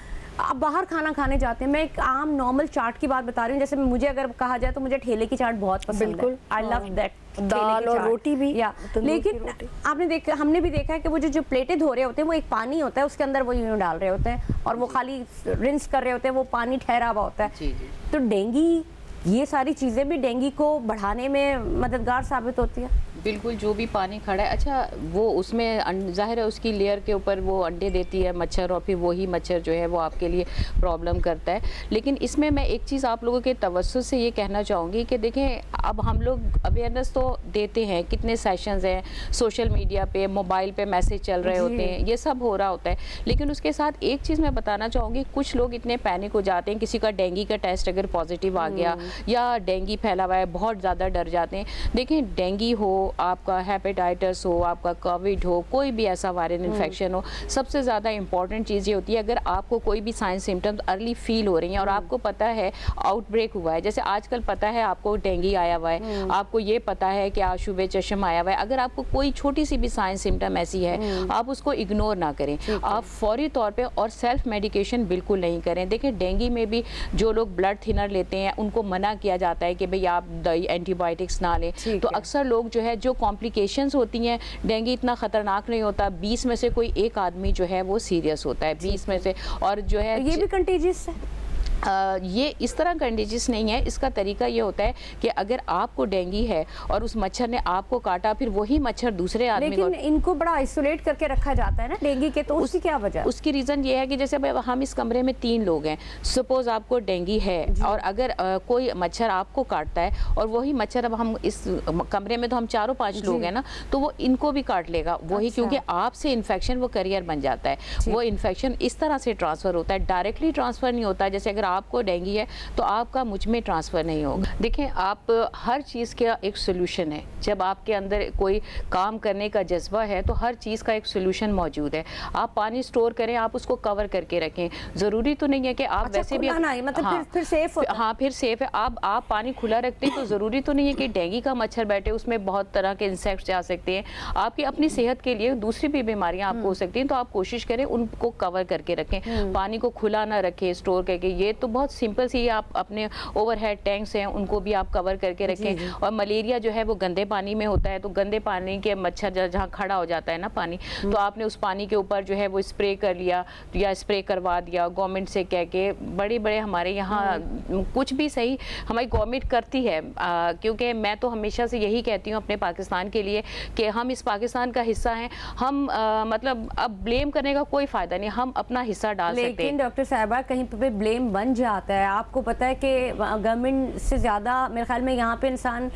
आप बाहर खाना खाने जाते हैं, मैं एक आम नॉर्मल चाट की बात बता रही हूँ, जैसे मुझे अगर कहा जाए तो मुझे ठेले की चाट बहुत पसंद है। बिल्कुल, आई लव दैट, दाल और रोटी भी, या लेकिन आपने देखा, हमने भी देखा है कि वो जो प्लेटें धो रहे होते हैं वो एक पानी होता है, उसके अंदर वो यूं डाल रहे होते हैं और वो खाली रिंस कर रहे होते हैं, वो पानी ठहरा हुआ होता है। तो डेंगू, ये सारी चीज़ें भी डेंगू को बढ़ाने में मददगार साबित होती है। बिल्कुल, जो भी पानी खड़ा है, अच्छा वो उसमें ज़ाहिर है उसकी लेयर के ऊपर वो अंडे देती है मच्छर, और फिर वही मच्छर जो है वो आपके लिए प्रॉब्लम करता है। लेकिन इसमें मैं एक चीज़ आप लोगों के तवज्जुह से ये कहना चाहूँगी कि देखें, अब हम लोग अवेयरनेस तो देते हैं, कितने सेशंस हैं सोशल मीडिया पे, मोबाइल पे मैसेज चल रहे होते हैं, ये सब हो रहा होता है। लेकिन उसके साथ एक चीज़ मैं बताना चाहूँगी, कुछ लोग इतने पैनिक हो जाते हैं, किसी का डेंगू का टेस्ट अगर पॉजिटिव आ गया या डेंगू फैला हुआ है, बहुत ज़्यादा डर जाते हैं। देखें, डेंगू हो, आपका हेपेटाइटिस हो, आपका कोविड हो, कोई भी ऐसा वायरल इन्फेक्शन हो, सबसे ज़्यादा इंपॉर्टेंट चीज़ ये होती है, अगर आपको कोई भी साइन सिम्टम्स अर्ली फील हो रही हैं और आपको पता है आउटब्रेक हुआ है, जैसे आजकल पता है आपको डेंगू आया हुआ है, आपको ये पता है कि आशुबे चश्म आया हुआ है, अगर आपको कोई छोटी सी भी साइन सिम्टम ऐसी है, आप उसको इग्नोर ना करें, आप फौरी तौर पे, और सेल्फ मेडिकेशन बिल्कुल नहीं करें। देखें, डेंगू में भी जो लोग ब्लड थिनर लेते हैं उनको मना किया जाता है कि भाई आप एंटीबायोटिक्स ना लें, तो अक्सर लोग जो है, जो कॉम्प्लिकेशंस होती हैं, डेंगू इतना ख़तरनाक नहीं होता, 20 में से कोई एक आदमी जो है वो सीरियस होता है, 20 में से, और जो है ये भी कंटेजियस है। ये इस तरह कंटेजियस नहीं है। इसका तरीका ये होता है कि अगर आपको डेंगू है और उस मच्छर ने आपको काटा, फिर वही मच्छर दूसरे आदमी को, लेकिन इनको बड़ा आइसोलेट करके रखा जाता है ना डेंगू के, तो उसकी क्या वजह? उसकी रीज़न ये है कि जैसे हम इस कमरे में 3 लोग हैं, सपोज आपको डेंगू है और अगर कोई मच्छर आपको काटता है और वही मच्छर, अब हम इस कमरे में तो हम 4-5 लोग हैं ना, तो वो इनको भी काट लेगा वही, क्योंकि आपसे इन्फेक्शन वो करियर बन जाता है, वो इन्फेक्शन इस तरह से ट्रांसफ़र होता है, डायरेक्टली ट्रांसफ़र नहीं होता। जैसे अगर आपको डेंगू है तो आपका मुझ में ट्रांसफ़र नहीं होगा। देखें, आप हर चीज़ का एक सोल्यूशन है, जब आपके अंदर कोई काम करने का जज्बा है तो हर चीज़ का एक सोल्यूशन मौजूद है। आप पानी स्टोर करें, आप उसको कवर करके रखें, ज़रूरी तो नहीं है कि आप वैसे भी, मतलब हाँ, फिर सेफ होता है। हाँ, फिर सेफ है। आप पानी खुला रखते हैं तो ज़रूरी तो नहीं है कि डेंगू का मच्छर बैठे, उसमें बहुत तरह के इंसेक्ट्स जा सकते हैं, आपकी अपनी सेहत के लिए दूसरी भी बीमारियां आपको हो सकती हैं, तो आप कोशिश करें उनको कवर करके रखें, पानी को खुला ना रखें, स्टोर करके। ये तो बहुत सिंपल सी, आप अपने ओवरहेड टैंक्स हैं उनको भी आप कवर करके रखें। और मलेरिया जो है वो गंदे पानी में होता है, तो गंदे पानी के मच्छर जहाँ खड़ा हो जाता है ना पानी, तो आपने उस पानी के ऊपर जो है वो स्प्रे कर लिया या स्प्रे करवा दिया गवर्नमेंट से कह के। बड़े हमारे यहाँ कुछ भी सही हमारी गवर्नमेंट करती है, क्योंकि मैं तो हमेशा से यही कहती हूँ अपने पाकिस्तान के लिए कि हम इस पाकिस्तान का हिस्सा हैं, हम मतलब अब ब्लेम करने का कोई फ़ायदा नहीं, हम अपना हिस्सा डाल सकते हैं। लेकिन डॉक्टर साहिबा, कहीं पे ब्लेम बन जाता है। आपको पता है कि गवर्नमेंट से ज़्यादा मेरे ख्याल में यहाँ पे इंसान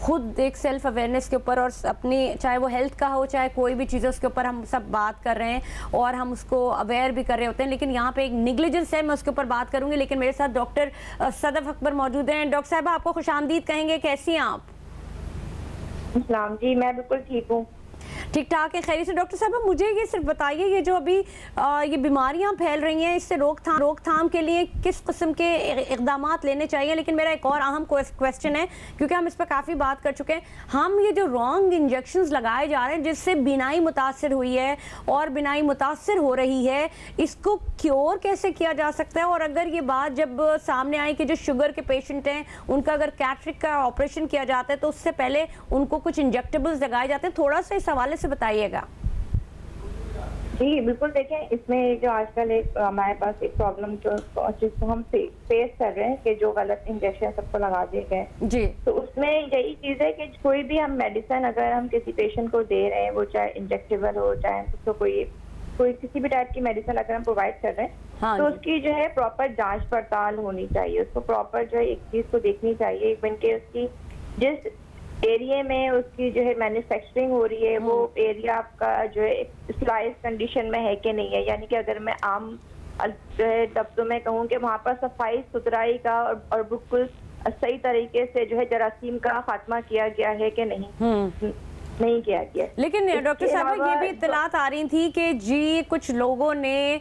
खुद एक सेल्फ अवेयरनेस के ऊपर, और अपनी, चाहे वो हेल्थ का हो चाहे कोई भी चीज़ है, उसके ऊपर हम सब बात कर रहे हैं और हम उसको अवेयर भी कर रहे होते हैं, लेकिन यहाँ पे एक निग्लिजेंस है, मैं उसके ऊपर बात करूँगी। लेकिन मेरे साथ डॉक्टर सदफ अकबर मौजूद हैं। डॉक्टर साहिबा, आपको खुशामदीद कहेंगे, कैसी हैं आप? इस्लाम जी, मैं बिल्कुल ठीक हूँ। ठीक ठाक है, खैरियत से। डॉक्टर साहब, मुझे ये सिर्फ बताइए, ये जो अभी ये बीमारियां फैल रही हैं, इससे रोकथाम के लिए किस किस्म के इक़दामात लेने चाहिए? लेकिन मेरा एक और अहम क्वेश्चन है, क्योंकि हम इस पर काफ़ी बात कर चुके हैं, हम ये जो रॉन्ग इंजेक्शंस लगाए जा रहे हैं जिससे बीनाई मुतासर हुई है और बीनाई मुतासर हो रही है, इसको क्योर कैसे किया जा सकता है? और अगर ये बात जब सामने आई कि जो शुगर के पेशेंट हैं उनका अगर कैटरेक्ट का ऑपरेशन किया जाता है तो उससे पहले उनको कुछ इंजेक्टेबल्स लगाए जाते हैं, थोड़ा सा इस हवाले से बताइएगा। जी बिल्कुल, देखें, इसमें जो आजकल एक हमारे पास एक प्रॉब्लम जिसको हम फेस कर रहे हैं कि जो गलत इंजेक्शन सबको लगा दिए गए जी, तो उसमें यही चीज़ है कि कोई भी हम मेडिसिन अगर हम किसी पेशेंट को दे रहे हैं, वो चाहे इंजेक्टेबल हो चाहे उसको कोई किसी भी टाइप की मेडिसिन अगर हम प्रोवाइड कर रहे हैं, हाँ, तो उसकी जो है प्रॉपर जांच पड़ताल होनी चाहिए, उसको प्रॉपर जो है एक चीज़ को देखनी चाहिए, इवन के उसकी जिस एरिया में उसकी जो है मैन्युफैक्चरिंग हो रही है वो एरिया आपका जो है स्लाइस कंडीशन में है कि नहीं है। यानी कि अगर मैं आम जो है लफ्ज़ों में कहूँ कि वहाँ पर सफाई सुथराई का और बिल्कुल सही तरीके से जो है जरासीम का खात्मा किया गया है कि नहीं किया गया। लेकिन डॉक्टर साहब ये भी अलावा इत्तलात आ रही थी कि जी कुछ लोगों ने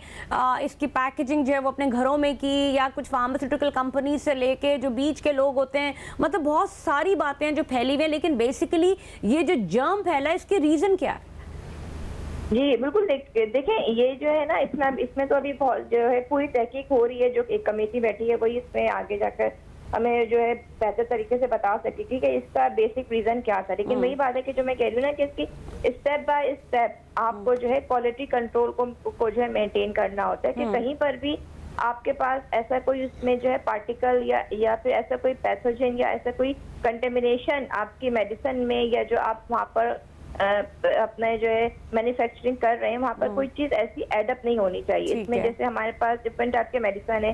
इसकी पैकेजिंग जो है वो अपने घरों में की, या कुछ फार्मास्यूटिकल कंपनी से लेके जो बीच के लोग होते हैं, मतलब बहुत सारी बातें हैं जो फैली हुई हैं, लेकिन बेसिकली ये जो जर्म फैला है इसके रीजन क्या है? जी बिल्कुल, देखें ये जो है ना, इसमें तो अभी बहुत जो है पूरी तहकीक हो रही है। जो एक कमेटी बैठी है वही इसमें आगे जाकर हमें जो है बेहतर तरीके से बता सकेगी कि इसका बेसिक रीजन क्या था। लेकिन वही बात है कि जो मैं कह रही हूँ ना कि इसकी स्टेप बाय स्टेप आपको जो है क्वालिटी कंट्रोल को जो है मेंटेन करना होता है, कि कहीं पर भी आपके पास ऐसा कोई उसमें जो है पार्टिकल या फिर ऐसा कोई पैथोजन या ऐसा कोई कंटेमिनेशन आपकी मेडिसिन में, या जो आप वहाँ पर अपने जो है मैन्युफैक्चरिंग कर रहे हैं वहाँ पर कोई चीज ऐसी एडअप नहीं होनी चाहिए। इसमें जैसे हमारे पास डिफरेंट टाइप के मेडिसिन है,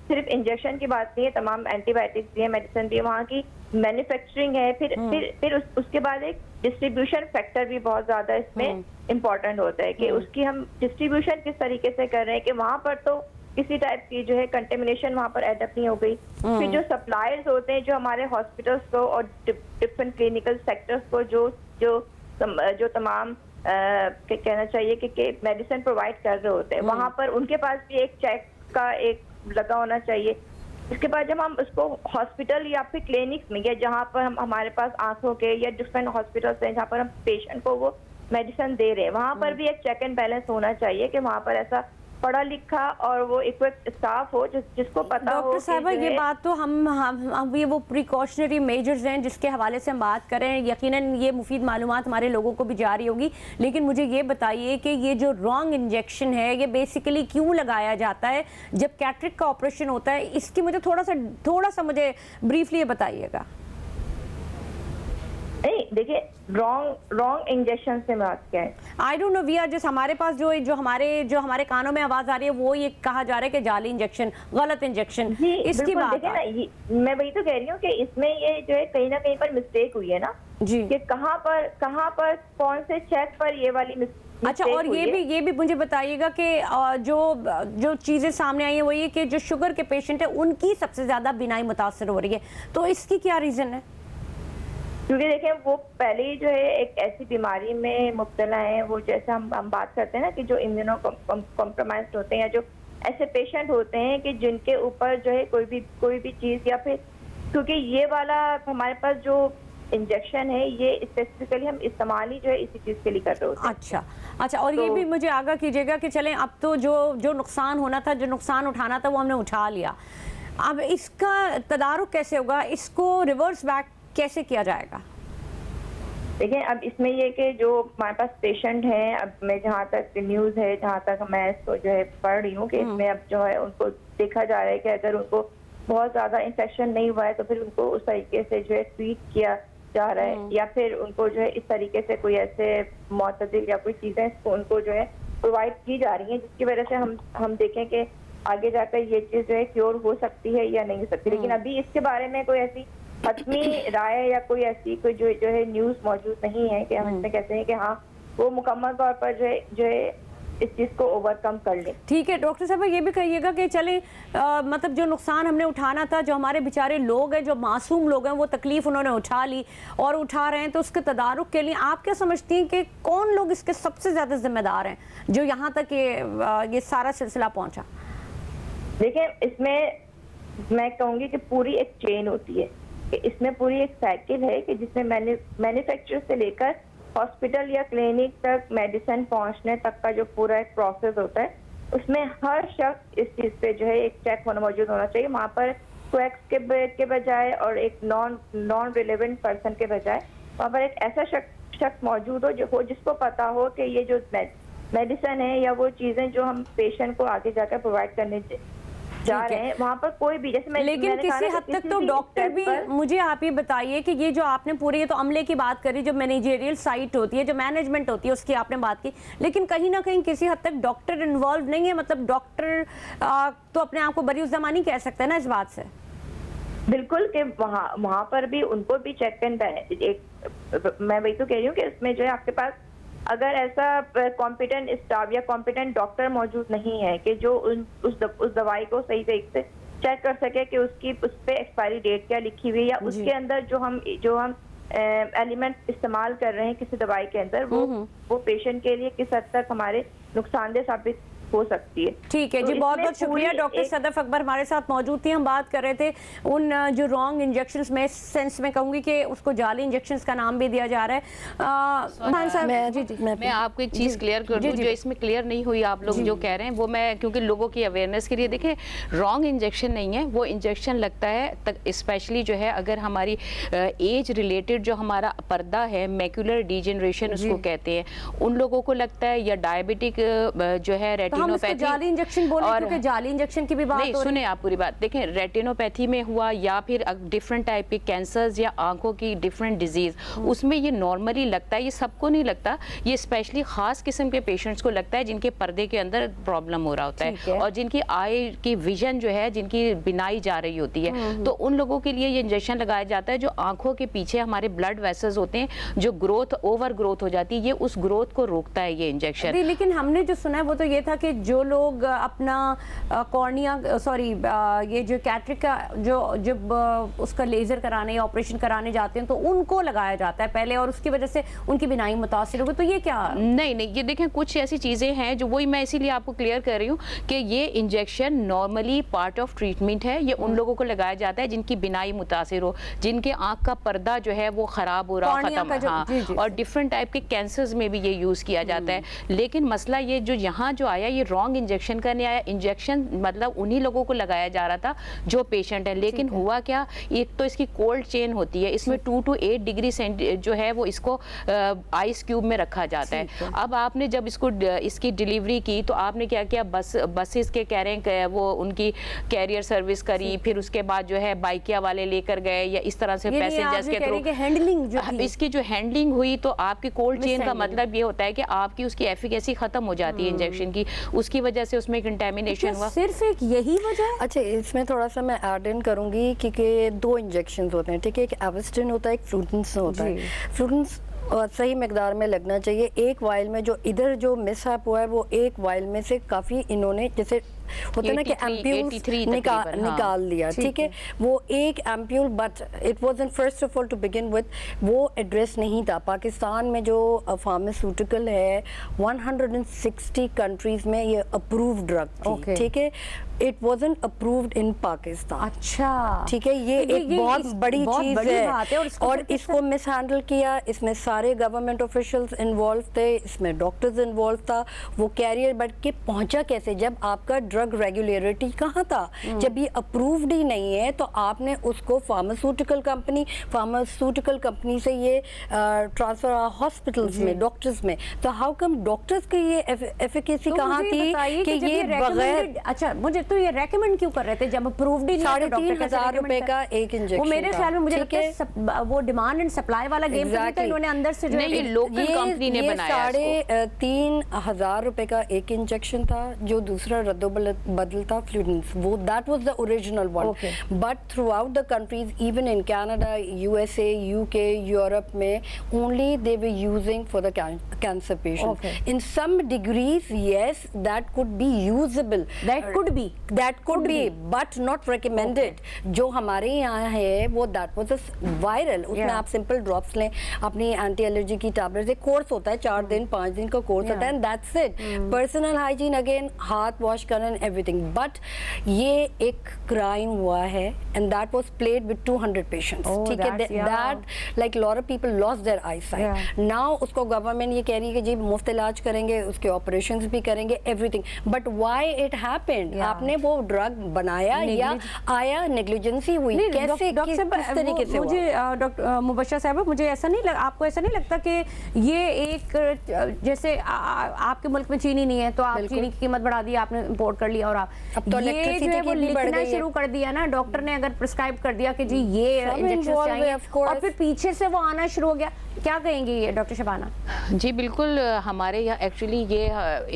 सिर्फ इंजेक्शन की बात नहीं है, तमाम एंटीबायोटिक्स भी है, मेडिसिन भी है, वहाँ की मैन्युफैक्चरिंग है, फिर उसके बाद एक डिस्ट्रीब्यूशन फैक्टर भी बहुत ज्यादा इसमें इम्पोर्टेंट होता है कि उसकी हम डिस्ट्रीब्यूशन किस तरीके से कर रहे हैं कि वहाँ पर तो किसी टाइप की जो है कंटेमिनेशन वहाँ पर एडअप नहीं हो गई। फिर जो सप्लायर्स होते हैं जो हमारे हॉस्पिटल्स को और डिफरेंट क्लिनिकल सेक्टर्स को जो तमाम कहना चाहिए कि मेडिसिन प्रोवाइड कर रहे होते हैं, वहाँ पर उनके पास भी एक चेक का एक लगा होना चाहिए। इसके बाद जब हम उसको हॉस्पिटल या फिर क्लिनिक्स में, या जहाँ पर हमारे पास आंखों के या डिफरेंट हॉस्पिटल्स हैं जहाँ पर हम पेशेंट को वो मेडिसिन दे रहे हैं, वहाँ पर भी एक चेक एंड बैलेंस होना चाहिए कि वहाँ पर ऐसा पढ़ा लिखा और वो इक्विप्ड स्टाफ हो जिसको पता हो। डॉक्टर साहबा ये बात तो हम ये वो प्रिकॉशनरी मेजर्स हैं जिसके हवाले से हम बात करें, यकीनन ये मुफीद मालूमात हमारे लोगों को भी जा रही होगी, लेकिन मुझे ये बताइए कि ये जो रॉन्ग इंजेक्शन है ये बेसिकली क्यों लगाया जाता है जब कैटरेक्ट का ऑपरेशन होता है? इसकी मुझे थोड़ा सा मुझे ब्रीफली ये बताइएगा। नहीं देखिए, रॉन्ग इंजेक्शन से बात क्या है? I don't know, we are just हमारे पास जो हमारे कानों में आवाज आ रही है वो ये कहा जा रहा है कि जाली इंजेक्शन, गलत इंजेक्शन, इसकी बात देखिए ना, मैं वही तो कह रही हूँ कि इसमें ये जो है कहीं ना कहीं पर मिस्टेक हुई है ना जी, कि कहाँ पर कौन से चेक पर ये वाली मिस्टेक। अच्छा, और ये भी मुझे बताइएगा कि जो चीजें सामने आई है वो ये कि जो शुगर के पेशेंट है उनकी सबसे ज्यादा बीमारी मुतासर हो रही है, तो इसकी क्या रीजन है? क्योंकि देखें वो पहले ही जो है एक ऐसी बीमारी में मुब्तला है, वो जैसे हम बात करते हैं ना कि जो इम्यूनो कॉम्प्रोमाइज्ड होते हैं, या जो ऐसे पेशेंट होते हैं कि जिनके ऊपर जो है कोई भी चीज, या फिर क्योंकि ये वाला हमारे पास जो इंजेक्शन है ये स्पेसिफिकली हम इस्तेमाल ही जो है इसी चीज के लिए कर रहे होते हैं। अच्छा, और ये भी मुझे आगाह कीजिएगा कि चलें अब तो जो नुकसान होना था, जो नुकसान उठाना था वो हमने उठा लिया, अब इसका तदारुक कैसे होगा, इसको रिवर्स बैक कैसे किया जाएगा? देखिए अब इसमें ये कि जो हमारे पास पेशेंट हैं, अब मैं जहाँ तक न्यूज़ है, जहाँ तक मैं इसको जो है पढ़ रही हूँ कि इसमें अब जो है उनको देखा जा रहा है कि अगर उनको बहुत ज़्यादा इन्फेक्शन नहीं हुआ है तो फिर उनको उस तरीके से जो है ट्रीट किया जा रहा है, या फिर उनको जो है इस तरीके से कोई ऐसे मुतदिल या कोई चीज़ें उनको जो है प्रोवाइड की जा रही हैं जिसकी वजह से हम देखें कि आगे जाकर ये चीज़ जो है क्योर हो सकती है या नहीं हो सकती। लेकिन अभी इसके बारे में कोई ऐसी हतमी राय या कोई ऐसी कोई जो है न्यूज़ मौजूद नहीं है कि हम इसमें कहते हैं कि हाँ वो मुकम्मल तौर पर जो है इस चीज़ को ओवरकम कर ले। ठीक है डॉक्टर साहब, ये भी कहिएगा कि चले मतलब जो नुकसान हमने उठाना था, जो हमारे बेचारे लोग हैं, जो मासूम लोग हैं, वो तकलीफ उन्होंने उठा ली और उठा रहे हैं, तो उसके तदारुक के लिए आप क्या समझती हैं कि कौन लोग इसके सबसे ज़्यादा जिम्मेदार हैं जो यहाँ तक ये सारा सिलसिला पहुँचा? देखिए इसमें मैं कहूँगी कि पूरी एक चेन होती है, कि इसमें पूरी एक साइकिल है कि जिसमें मैन्युफैक्चर से लेकर हॉस्पिटल या क्लिनिक तक मेडिसिन पहुंचने तक का जो पूरा एक प्रोसेस होता है, उसमें हर शख्स इस चीज़ पे जो है एक चेक मौजूद होना चाहिए। वहाँ पर क्वैक्स के बजाय और एक नॉन रिलेवेंट पर्सन के बजाय वहाँ पर एक ऐसा शख्स मौजूद हो जिसको पता हो कि ये जो मेडिसिन है या वो चीज़ें जो हम पेशेंट को आगे जाकर प्रोवाइड करने जा रहे हैं, वहाँ पर कोई भी जैसे लेकिन किसी हद तक तो डॉक्टर भी, मुझे आप ये बताइए कि ये जो आपने पूरी ये तो अमले की बात करी, जो मैनेजरियल साइट होती है, जो मैनेजमेंट होती है, उसकी आपने बात की, लेकिन कहीं ना कहीं किसी हद तक डॉक्टर इन्वॉल्व नहीं है? मतलब डॉक्टर तो अपने आप को बरीउज़्ज़मानी कह सकते हैं ना इस बात से? बिल्कुल, कि वहाँ पर भी उनको भी चेक एंड बैलेंस, मैं वही तो कह रही हूँ कि उसमें जो है आपके पास अगर ऐसा कॉम्पिटेंट स्टाफ या कॉम्पिटेंट डॉक्टर मौजूद नहीं है कि जो उस दवाई को सही तरीके से चेक कर सके कि उसकी उस पे एक्सपायरी डेट क्या लिखी हुई है, या उसके अंदर जो हम एलिमेंट इस्तेमाल कर रहे हैं किसी दवाई के अंदर वो पेशेंट के लिए किस हद तक हमारे नुकसानदेह साबित हो सकती है। ठीक है तो जी, बहुत बहुत इसमें शुक्रिया। पूरी डॉक्टर सदफ अकबर हमारे साथ मौजूद थी। हम बात कर रहे थे उन जो रॉन्ग इंजेक्शंस में, सेंस में कहूंगी कि उसको जाली इंजेक्शंस का नाम भी दिया जा रहा है। खान साहब, मैं आपको एक चीज़ क्लियर कर दूं जो इसमें क्लियर नहीं हुई, आप लोग जो कह रहे हैं वो मैं क्योंकि लोगों की अवेयरनेस के लिए, देखिए रॉन्ग इंजेक्शन नहीं है, वो इंजेक्शन लगता है स्पेशली जो है अगर हमारी एज रिलेटेड जो हमारा पर्दा है, मैक्यूलर डिजेनरेशन उसको कहते हैं, उन लोगों को लगता है, या डायबिटिक जो है रेटिनोपैथी, जाली इंजेक्शन बोले क्योंकि जाली इंजेक्शन की भी बात नहीं, हो रही सुने आप पूरी बात। देखें रेटिनोपैथी में हुआ या फिर डिफरेंट टाइप के कैंसर्स या आंखों की डिफरेंट डिजीज, उसमें ये नॉर्मली लगता है, ये सबको नहीं लगता, ये स्पेशली खास किस्म के पेशेंट्स को लगता है जिनके पर्दे के अंदर प्रॉब्लम हो रहा होता है और जिनकी आई की विजन जो है, जिनकी बिनाई जा रही होती है, तो उन लोगों के लिए ये इंजेक्शन लगाया जाता है जो आंखों के पीछे हमारे ब्लड वेसल्स होते हैं, जो ग्रोथ ओवर ग्रोथ हो जाती है, ये उस ग्रोथ को रोकता है ये इंजेक्शन। लेकिन हमने जो सुना है वो तो ये था कि जो लोग अपना कॉर्निया ये जो कैटरिक का जो जब उसका लेजर कराने या ऑपरेशन कराने जाते हैं तो उनको लगाया जाता है पहले और उसकी वजह से उनकी बिनाई मुतासिर होगी, तो ये क्या? नहीं, ये देखें कुछ ऐसी चीज़ें हैं जो वही मैं इसीलिए आपको क्लियर कर रही हूँ कि ये injection normally part of treatment है, ये उन लोगों को लगाया जाता है जिनकी बिनाई मुतासिर हो, जिनके आँख का पर्दा जो है वो ख़राब हो रहा, ख़त्म, हाँ, और डिफरेंट टाइप के कैंसर्स में भी ये यूज़ किया जाता है। लेकिन मसला ये जो यहाँ जो आया, ये रॉन्ग इंजेक्शन करने आया, इंजेक्शन मतलब उन्हीं लोगों को लगाया जा रहा था जो पेशेंट है। लेकिन हुआ क्या, एक तो इसकी कोल्ड चेन होती है, इसमें 2 to 8 डिग्री जो है वो इसको आइस क्यूब में रखा जाता है। अब आपने जब इसकी डिलीवरी की तो आपने क्या किया, बसेस के कह रहे हैं वो उनकी कैरियर सर्विस करी, फिर उसके बाद जो है बाइकिया वाले लेकर गए या इस तरह से पैसेंजर्स के थ्रू हैंडलिंग, इसकी जो हैंडलिंग हुई तो आपकी कोल्ड चेन का मतलब ये होता है कि आपकी उसकी एफिकेसी खत्म हो जाती है इंजेक्शन की, उसकी वजह से उसमें कंटेमिनेशन हुआ। सिर्फ एक यही वजह? अच्छा, इसमें थोड़ा सा मैं ऐड इन करूंगी क्योंकि 2 इंजेक्शन होते हैं, ठीक है, एक एविस्टिन होता है, एक फ्लूटेंस होता है। फ्लूटेंस सही मकदार में लगना चाहिए। एक वाइल में जो इधर जो मिसहैप हुआ है वो एक वाइल में से काफ़ी इन्होंने जैसे होता है ना कि एम्प्यूल्स निकाल दिया, ठीक है, वो एक ampoule, but it wasn't first of all to begin with, वो एड्रेस नहीं था। पाकिस्तान में जो फार्मास्यूटिकल है 160 कंट्रीज में ये अप्रूव्ड ड्रग थी, ठीक है, it wasn't approved in Pakistan. अच्छा, ठीक है, ये एक बहुत बड़ी चीज है और इसको मिस हैंडल किया। इसमें सारे गवर्नमेंट ऑफिशियल्स इन्वॉल्व थे, इसमें डॉक्टर्स इन्वॉल्व था। वो कैरियर बढ़ के पहुंचा कैसे, जब आपका ड्रग रेगुलेटरी कहाँ था, जब ये अप्रूव्ड ही नहीं है तो आपने उसको फार्मास्यूटिकल कंपनी से ये ट्रांसफर हॉस्पिटल्स में, डॉक्टर्स में, तो हाउ कम डॉक्टर्स की ये एफिकेसी कहाँ थी कि ये बगैर, अच्छा मुझे तो ये रेकमेंड क्यों कर रहे थे जब अप्रूव्ड ही नहीं? 3,500 रुपए का एक इंजेक्शन, वो मेरे ख्याल में मुझे लगता है वो डिमांड एंड सप्लाई वाला गेम था, इन्होंने अंदर से जो ये लोकल कंपनी ने बनाया। 3,500 रुपए का एक इंजेक्शन था, जो दूसरा रद्दो बदल था फ्लूडेंस, वो that was the original one. But throughout the countries, even in Canada, USA, UK, Europe में, only they were using for the cancer patient. In some degrees yes that could be usable, that could be but not recommended. जो हमारे यहाँ है वो that was viral, उसमें आप simple drops लें, अपनी एंटी एलर्जी की टैबलेट, एक कोर्स होता है 4 दिन 5 दिन का कोर्स होता है, and that's it. Personal hygiene again, हाथ वॉश करना एंड एवरीथिंग, बट ये एक क्राइम हुआ है and that was played with 200 patients, ठीक है, that like lot of people lost their eyesight. Now उसको गवर्नमेंट ये कह रही है कि जी मुफ्त इलाज करेंगे, उसके ऑपरेशंस भी करेंगे, everything, but why it happened? आपने वो ड्रग बनाया या आया, नेग्लिजेंसी हुई, कैसे, किस तरीके से? मुझे डॉक्टर मुबशर साहब, मुझे ऐसा नहीं आपको ऐसा नहीं लगता कि ये एक जैसे आपके मुल्क में चीनी नहीं है तो आप चीनी की कीमत बढ़ा दी, आपने इंपोर्ट कर लिया, और आप तो ये जो है वो लिखना शुरू कर दिया ना, डॉक्टर ने अगर प्रिस्क्राइब कर दिया कि जी ये इंजेक्शन चाहिए और फिर पीछे से वो आना शुरू हो गया, क्या कहेंगी डॉक्टर शबाना? जी बिल्कुल, हमारे यहाँ एक्चुअली ये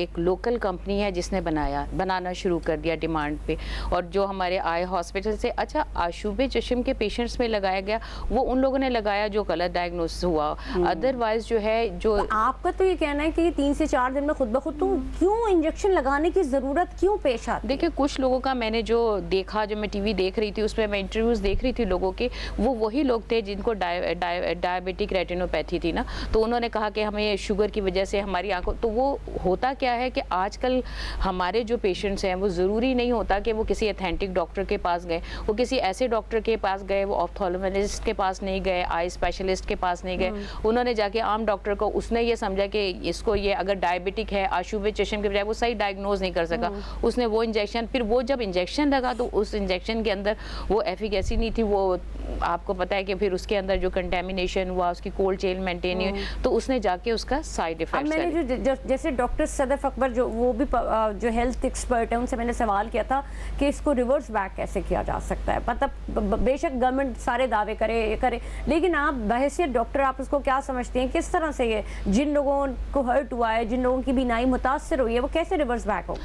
एक लोकल कंपनी है जिसने बनाना शुरू कर दिया डिमांड पे, और जो हमारे आए हॉस्पिटल से, अच्छा आशूबे चश्म के पेशेंट्स में लगाया गया वो उन लोगों ने लगाया जो गलत डायग्नोसिस हुआ, अदरवाइज जो है जो आपका तो ये कहना है कि 3 से 4 दिन में खुद ब खुद, तो क्यों इंजेक्शन लगाने की जरूरत क्यों पेश आती है? देखिए कुछ लोगों का मैंने जो देखा, जो मैं टीवी देख रही थी उसमें मैं इंटरव्यूज देख रही थी लोगों के, वो वही लोग थे जिनको डायबिटिक रेटिनोपैथी थी ना, तो उन्होंने कहा कि हमें शुगर की वजह से हमारी आंखों, तो वो होता क्या है कि आजकल हमारे जो पेशेंट्स हैं वो ज़रूरी नहीं होता कि वो किसी अथेंटिक डॉक्टर के पास गए, वो किसी ऐसे डॉक्टर के पास गए, वो ऑप्थेल्मोलॉजिस्ट के पास नहीं गए, आई स्पेशलिस्ट के पास नहीं गए, उन्होंने जाके आम डॉक्टर को, उसने ये समझा कि इसको ये अगर डायबिटिक है, आशूबे चश्म के बजाय वो सही डायग्नोज नहीं कर सका, उसने वो इंजेक्शन, फिर वो जब इंजेक्शन लगा तो उस इंजेक्शन के अंदर वो एफिकेसी नहीं थी, वो आपको पता है कि फिर उसके अंदर जो कंटेमिनेशन हुआ, उसकी कोल्ड चेन मेंटेन हुई, तो उसने जाके उसका साइड इफेक्ट। अब मैंने जो जैसे डॉक्टर सदफ अकबर जो वो भी जो हेल्थ एक्सपर्ट है, उनसे मैंने सवाल किया था कि इसको रिवर्स बैक कैसे किया जा सकता है। मतलब बेशक गवर्नमेंट सारे दावे करे, लेकिन आप बहैसियत डॉक्टर आप उसको क्या समझते हैं, किस तरह से ये जिन लोगों को हर्ट हुआ है, जिन लोगों की बीनाई मुतासर हुई है, वो कैसे रिवर्स बैक हो?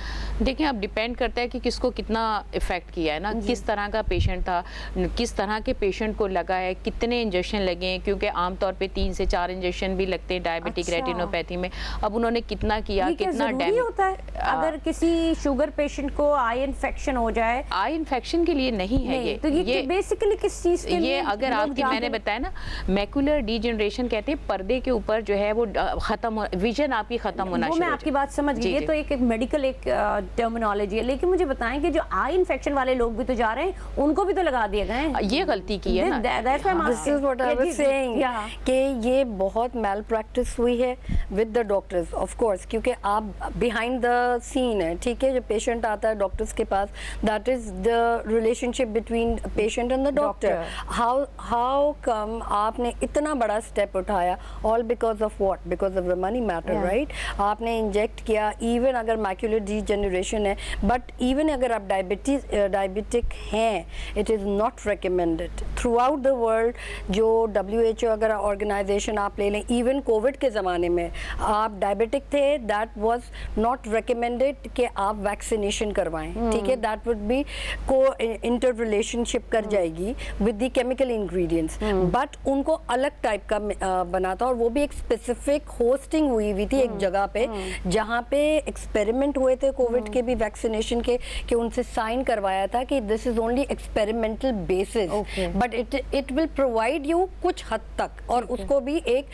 देखिए अब डिपेंड करता है कि किसको कितना इफेक्ट किया है ना, किस तरह का पेशेंट था, किस तरह के पेशेंट को लगा है, कितने इंजेक्शन लगे हैं, क्योंकि आमतौर पे 3 से 4 इंजेक्शन भी लगते हैं डायबिटिक रेटिनोपैथी में। अब उन्होंने कितना किया, कितना डैमेज होता है? अगर किसी शुगर पेशेंट को आई इन्फेक्शन हो जाए, आई इन्फेक्शन के लिए नहीं है ये, तो ये बेसिकली किस चीज के लिए? ये अगर आपकी, मैंने बताया ना, मैकुलर डीजनरेशन कहते हैं, पर्दे के ऊपर जो है वो खत्म, विजन आपकी खत्म होना शुरू। मैं आपकी बात समझ गई, ये तो एक मेडिकल एक टर्मिनोलॉजी है, लेकिन मुझे बताएं कि जो आई इन्फेक्शन वाले लोग भी तो जा रहे हैं, उनको भी तो लगा दिए गए हैं। ये गलती की है ना, this is what I was saying कि ये बहुत मैल प्रैक्टिस हुई है with the doctors of course, क्योंकि आप बिहाइंड द सीन है, ठीक है, जो पेशेंट आता है डॉक्टर्स के पास, that is the relationship between patient and the doctor. How come आपने इतना बड़ा स्टेप उठाया, all because of what? Because of the money matter, right? आपने इंजेक्ट किया, इवन अगर मैक्यूलर डीजनरेशन है, बट इवन अगर आप डायबिटिक हैं, it is not recommended throughout the world. जो WHO अगर ऑर्गेनाइजेशन आप ले लें, इवन कोविड के ज़माने में आप डायबिटिक थे, दैट वाज नॉट रिकमेंडेड कि आप वैक्सीनेशन करवाएं, ठीक है? दैट वुड बी को इंटर रिलेशनशिप कर जाएगी with the chemical ingredients, but उनको अलग टाइप का बना था, और वो भी एक स्पेसिफिक होस्टिंग हुई थी एक जगह पे, जहाँ पे एक्सपेरिमेंट हुए थे कोविड के भी वैक्सीनेशन के, कि उनसे साइन करवाया था कि this is only experimental basis, but it will provide you कुछ हद तक, और उसको भी एक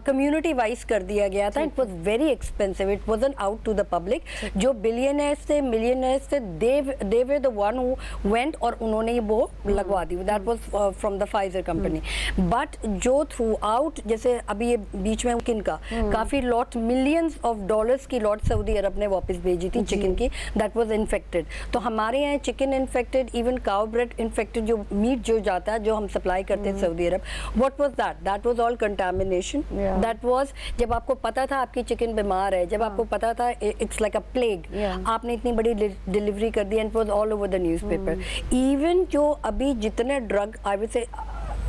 कम्युनिटी वाइज कर दिया गया था। It was very expensive, it wasn't out to the public. जो बिलियनर्स थे, मिलियनर्स थे, they were the one who went, और उन्होंने वो लगवा दी, that was from the Pfizer company. But जो थ्रू आउट, जैसे अभी ये बीच में किनका काफी लॉट, मिलियंस ऑफ डॉलर्स की लॉट सऊदी अरब ने वापस भेजी थी चिकन की, दैट वाज इन्फेक्टेड। तो हमारे यहाँ chicken infected, even cow bread infected, जो मीट जो जाता है, जो हम सप्लाई करते हैं Saudi Arab, what was that? That was all contamination. That was, जब आपको पता था आपकी चिकन बीमार है, जब आपको पता था इट्स लाइक अ प्लेग, आपने इतनी बड़ी डिलीवरी कर दी, and it was all over the newspaper. Even जो अभी जितने drug, I would say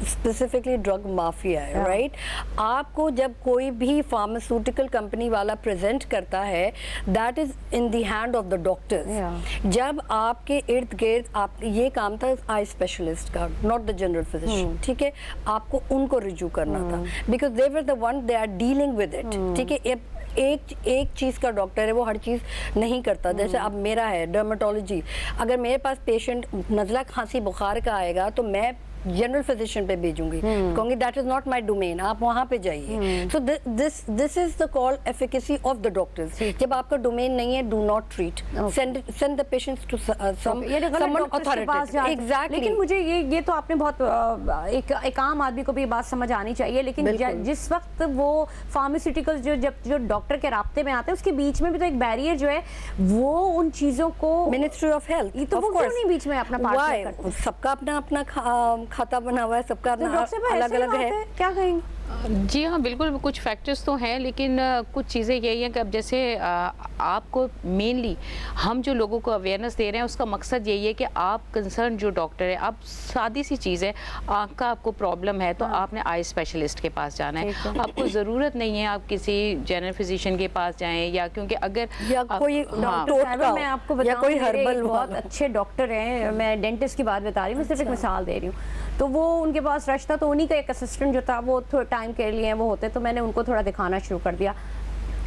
specifically drug mafia है, राइट? आपको जब कोई भी फार्मास्यूटिकल कंपनी वाला प्रेजेंट करता है, that is in the hand of the doctors. जब आपके इर्द गिर्द, आप, ये काम था आई स्पेशलिस्ट का, नॉट द जनरल फिजिशियन, ठीक है? आपको उनको रिज्यू करना था, because they were the one, they are dealing with it, ठीक है? एक चीज़ का डॉक्टर है, वो हर चीज़ नहीं करता। जैसे अब मेरा है डर्मेटोलॉजी, अगर मेरे पास पेशेंट नज़ला खांसी बुखार का आएगा, तो मैं जनरल फिजिशियन पे भेजूंगी, कहूंगी that is not my domain, आप वहां पे जाइए। So this is the call efficacy of the doctors. जब आपका डोमेन नहीं है, do not treat, send the patients to someone authority. Exactly. लेकिन मुझे ये तो आपने बहुत एक आम आदमी को भी ये बात समझ आनी चाहिए, लेकिन जिस वक्त वो फार्मास्यूटिकल्स जो डॉक्टर के रास्ते में आते हैं, उसके बीच में भी तो एक बैरियर जो है, वो उन चीजों को मिनिस्ट्री ऑफ हेल्थ, तो वो क्यों नहीं बीच में अपना पार्ट करते? सबका अपना अपना खाता बना हुआ है, सबका तो अलग अलग है। क्या कहेंगे? जी हाँ, बिल्कुल कुछ फैक्टर्स तो हैं, लेकिन कुछ चीज़ें यही हैं कि अब जैसे आपको मेनली हम जो लोगों को अवेयरनेस दे रहे हैं उसका मकसद यही है कि आप कंसर्न जो डॉक्टर है, आप सादी सी चीज़ है, आँख का आपको प्रॉब्लम है तो आपने आई स्पेशलिस्ट के पास जाना है। आपको ज़रूरत नहीं है आप किसी जनरल फिजिशियन के पास जाएं, या क्योंकि अगर या कोई साहिबा, मैं आपको या बताऊं, कोई मेरे हर्बल एक बहुत अच्छे डॉक्टर हैं, मैं डेंटिस्ट की बात बता रही हूँ, मैं सिर्फ एक मिसाल दे रही हूँ। तो वो उनके पास रश था, तो उन्हीं का एक असिस्टेंट जो था वो थोड़ा टाइम के लिए वो होते, तो मैंने उनको थोड़ा दिखाना शुरू कर दिया।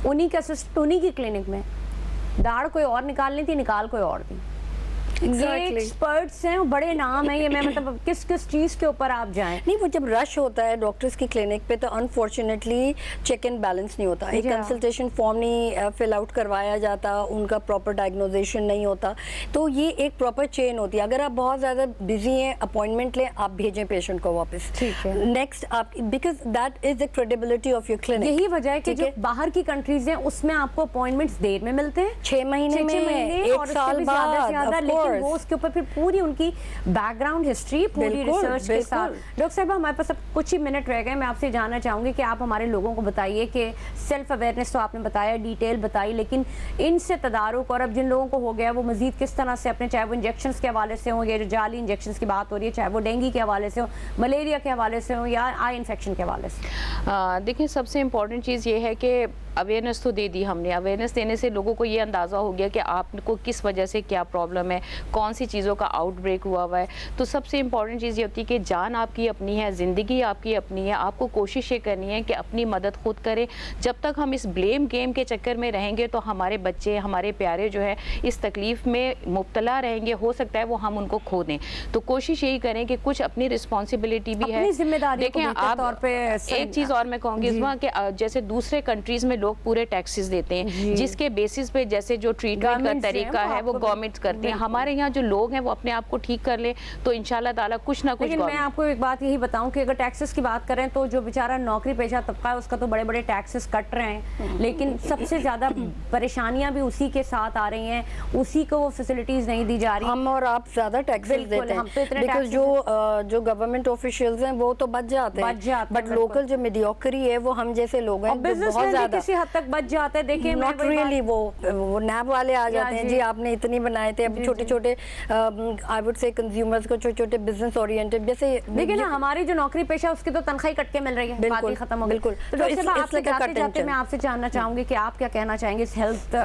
उन्हीं के असिस्टेंट उन्हीं की क्लिनिक में दाढ़ कोई और निकालनी थी, निकाल कोई और दी। एक्सपर्ट्स हैं, वो बड़े नाम हैं, ये मैं मतलब किस किस चीज़ के ऊपर आप जाएं। नहीं, वो जब रश होता है डॉक्टर्स की क्लिनिक पे तो अनफॉर्चुनेटली चेक एंड बैलेंस नहीं होता, एक कंसल्टेशन फॉर्म नहीं फिल आउट करवाया जाता, उनका प्रॉपर डायग्नोजेशन नहीं होता, तो ये एक प्रॉपर चेन होती है। अगर आप बहुत ज़्यादा बिजी हैं, अपॉइंटमेंट लें, आप भेजें पेशेंट को वापस, ठीक है। नेक्स्ट आप, because that is the credibility of your clinic. यही वजह है कि जो बाहर की कंट्रीज हैं उसमें आपको अपॉइंटमेंट्स देर में मिलते हैं, 6 महीने में, 1 साल बाद, लेकिन वो उसके ऊपर फिर पूरी उनकी बैकग्राउंड हिस्ट्री, पूरी रिसर्च के साथ। डॉक्टर साहब, हमारे पास अब कुछ ही मिनट रह गए, मैं आपसे जानना चाहूंगी कि आप हमारे लोगों को बताइए कि सेल्फ अवेयरनेस तो आपने बताया, डिटेल बताई, लेकिन इनसे तदारुक और अब जिन लोगों को हो गया वो मजीद किस तरह से अपने, चाहे वो इंजेक्शन के हवाले से हो, या जो जाली इंजेक्शन की बात हो रही है, चाहे वो डेंगू के हवाले से हो, मलेरिया के हवाले से हो, या आई इन्फेक्शन के हवाले से। देखिए, सबसे इम्पॉर्टेंट चीज़ ये है कि अवेयरनेस तो दे दी हमने। अवेयरनेस देने से लोगों को ये अंदाज़ा हो गया कि आपको किस वजह से क्या प्रॉब्लम है, कौन सी चीज़ों का आउटब्रेक हुआ है। तो सबसे इम्पॉर्टेंट चीज़ ये होती है कि जान आपकी अपनी है, ज़िंदगी आपकी अपनी है, आपको कोशिश ये करनी है कि अपनी मदद खुद करें। जब तक हम इस ब्लेम गेम के चक्कर में रहेंगे तो हमारे बच्चे, हमारे प्यारे जो है इस तकलीफ़ में मुब्तला रहेंगे, हो सकता है वो हम उनको खो दें। तो कोशिश यही करें कि कुछ अपनी रिस्पॉन्सिबिलिटी भी है। देखें, आप एक चीज़ और मैं कहूँगी इसमें कि जैसे दूसरे कंट्रीज़ में लोग पूरे टैक्सेस देते हैं, जिसके बेसिस पे जैसे जो ट्रीटमेंट का तरीका है वो गवर्नमेंट करते हैं। हमारे यहाँ जो लोग हैं वो अपने आप को ठीक कर ले तो इंशाल्लाह ताला कुछ ना कुछ। लेकिन मैं आपको एक बात यही बताऊं कि अगर टैक्सेस की बात करें तो जो बेचारा नौकरी पेशा तबका है उसका तो बड़े बड़े टैक्सेस कट रहे हैं, लेकिन सबसे ज्यादा परेशानियां भी उसी के साथ आ रही हैं, उसी को वो फैसिलिटीज नहीं दी जा रही। हम और आप ज्यादा टैक्सेस देते हैं, बिकॉज जो गवर्नमेंट ऑफिशियल्स हैं वो तो बच जाते हैं, बट लोकल जो मीडियोक्री है वो हम जैसे लोग हैं बहुत ज्यादा किसी हद तक बच जाते हैं। देखिए, नॉट रियली, वो नैब वाले आ जाते हैं, जी आपने इतनी बनाए थे। अब छोटे छोटे आई वुड से कंज्यूमर्स को छोटे छोटे बिजनेस ओरिएंटेड, जैसे देखिए ना, हमारी जो नौकरी पेशा उसकी तो तनख्वाही कट के मिल रही है, बात ही खत्म हो गई। बिल्कुल। तो आपसे जाते मैं आपसे जानना चाहूंगी कि आप क्या कहना चाहेंगे इस हेल्थ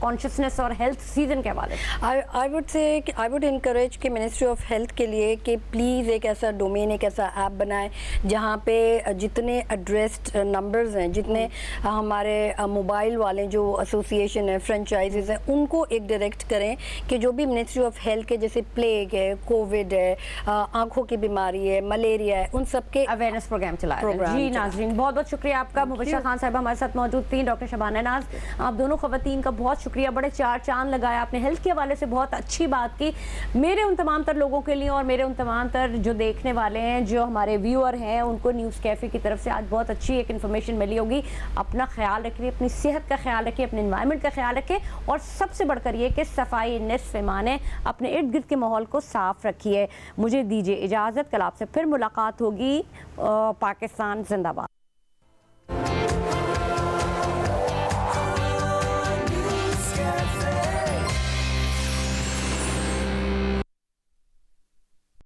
कॉन्शियसनेस और हेल्थ सीजन के हवाले से। आई वुड से, आई वुड इनकरेज कि मिनिस्ट्री ऑफ हेल्थ के लिए कि प्लीज़ एक ऐसा डोमेन, एक ऐसा ऐप बनाए जहाँ पे जितने एड्रेस्ड नंबर्स हैं, जितने हमारे मोबाइल वाले जो एसोसिएशन है, फ्रेंचाइजीज हैं, उनको एक डायरेक्ट करें कि जो भी मिनिस्ट्री ऑफ हेल्थ के, जैसे प्लेग है, कोविड है, आंखों की बीमारी है, मलेरिया है, उन सब के अवेयरनेस प्रोग्राम चला रहे हैं। जी नाज़रीन, बहुत बहुत शुक्रिया आपका। मुबशर खान साहब हमारे साथ मौजूद थी, डॉक्टर शबाना नाज, आप दोनों खवातीन का बहुत शुक्रिया। बड़े चार चांद लगाया आपने, हेल्थ के हवाले से बहुत अच्छी बात की। मेरे उन तमाम तर लोगों के लिए और मेरे उन तमाम तर जो देखने वाले हैं, जो हमारे व्यूअर हैं, उनको न्यूज़ कैफ़े की तरफ से आज बहुत अच्छी एक इन्फॉर्मेशन मिली होगी। अपना ख्याल रखिए, अपनी सेहत का ख्याल रखिए, अपने एनवायरनमेंट का ख्याल रखें, और सबसे बढ़कर ये कि सफाई निस्फ ईमान है, अपने इर्द गिर्द के माहौल को साफ रखिए। मुझे दीजिए इजाज़त, कल आपसे फिर मुलाकात होगी। पाकिस्तान जिंदाबाद।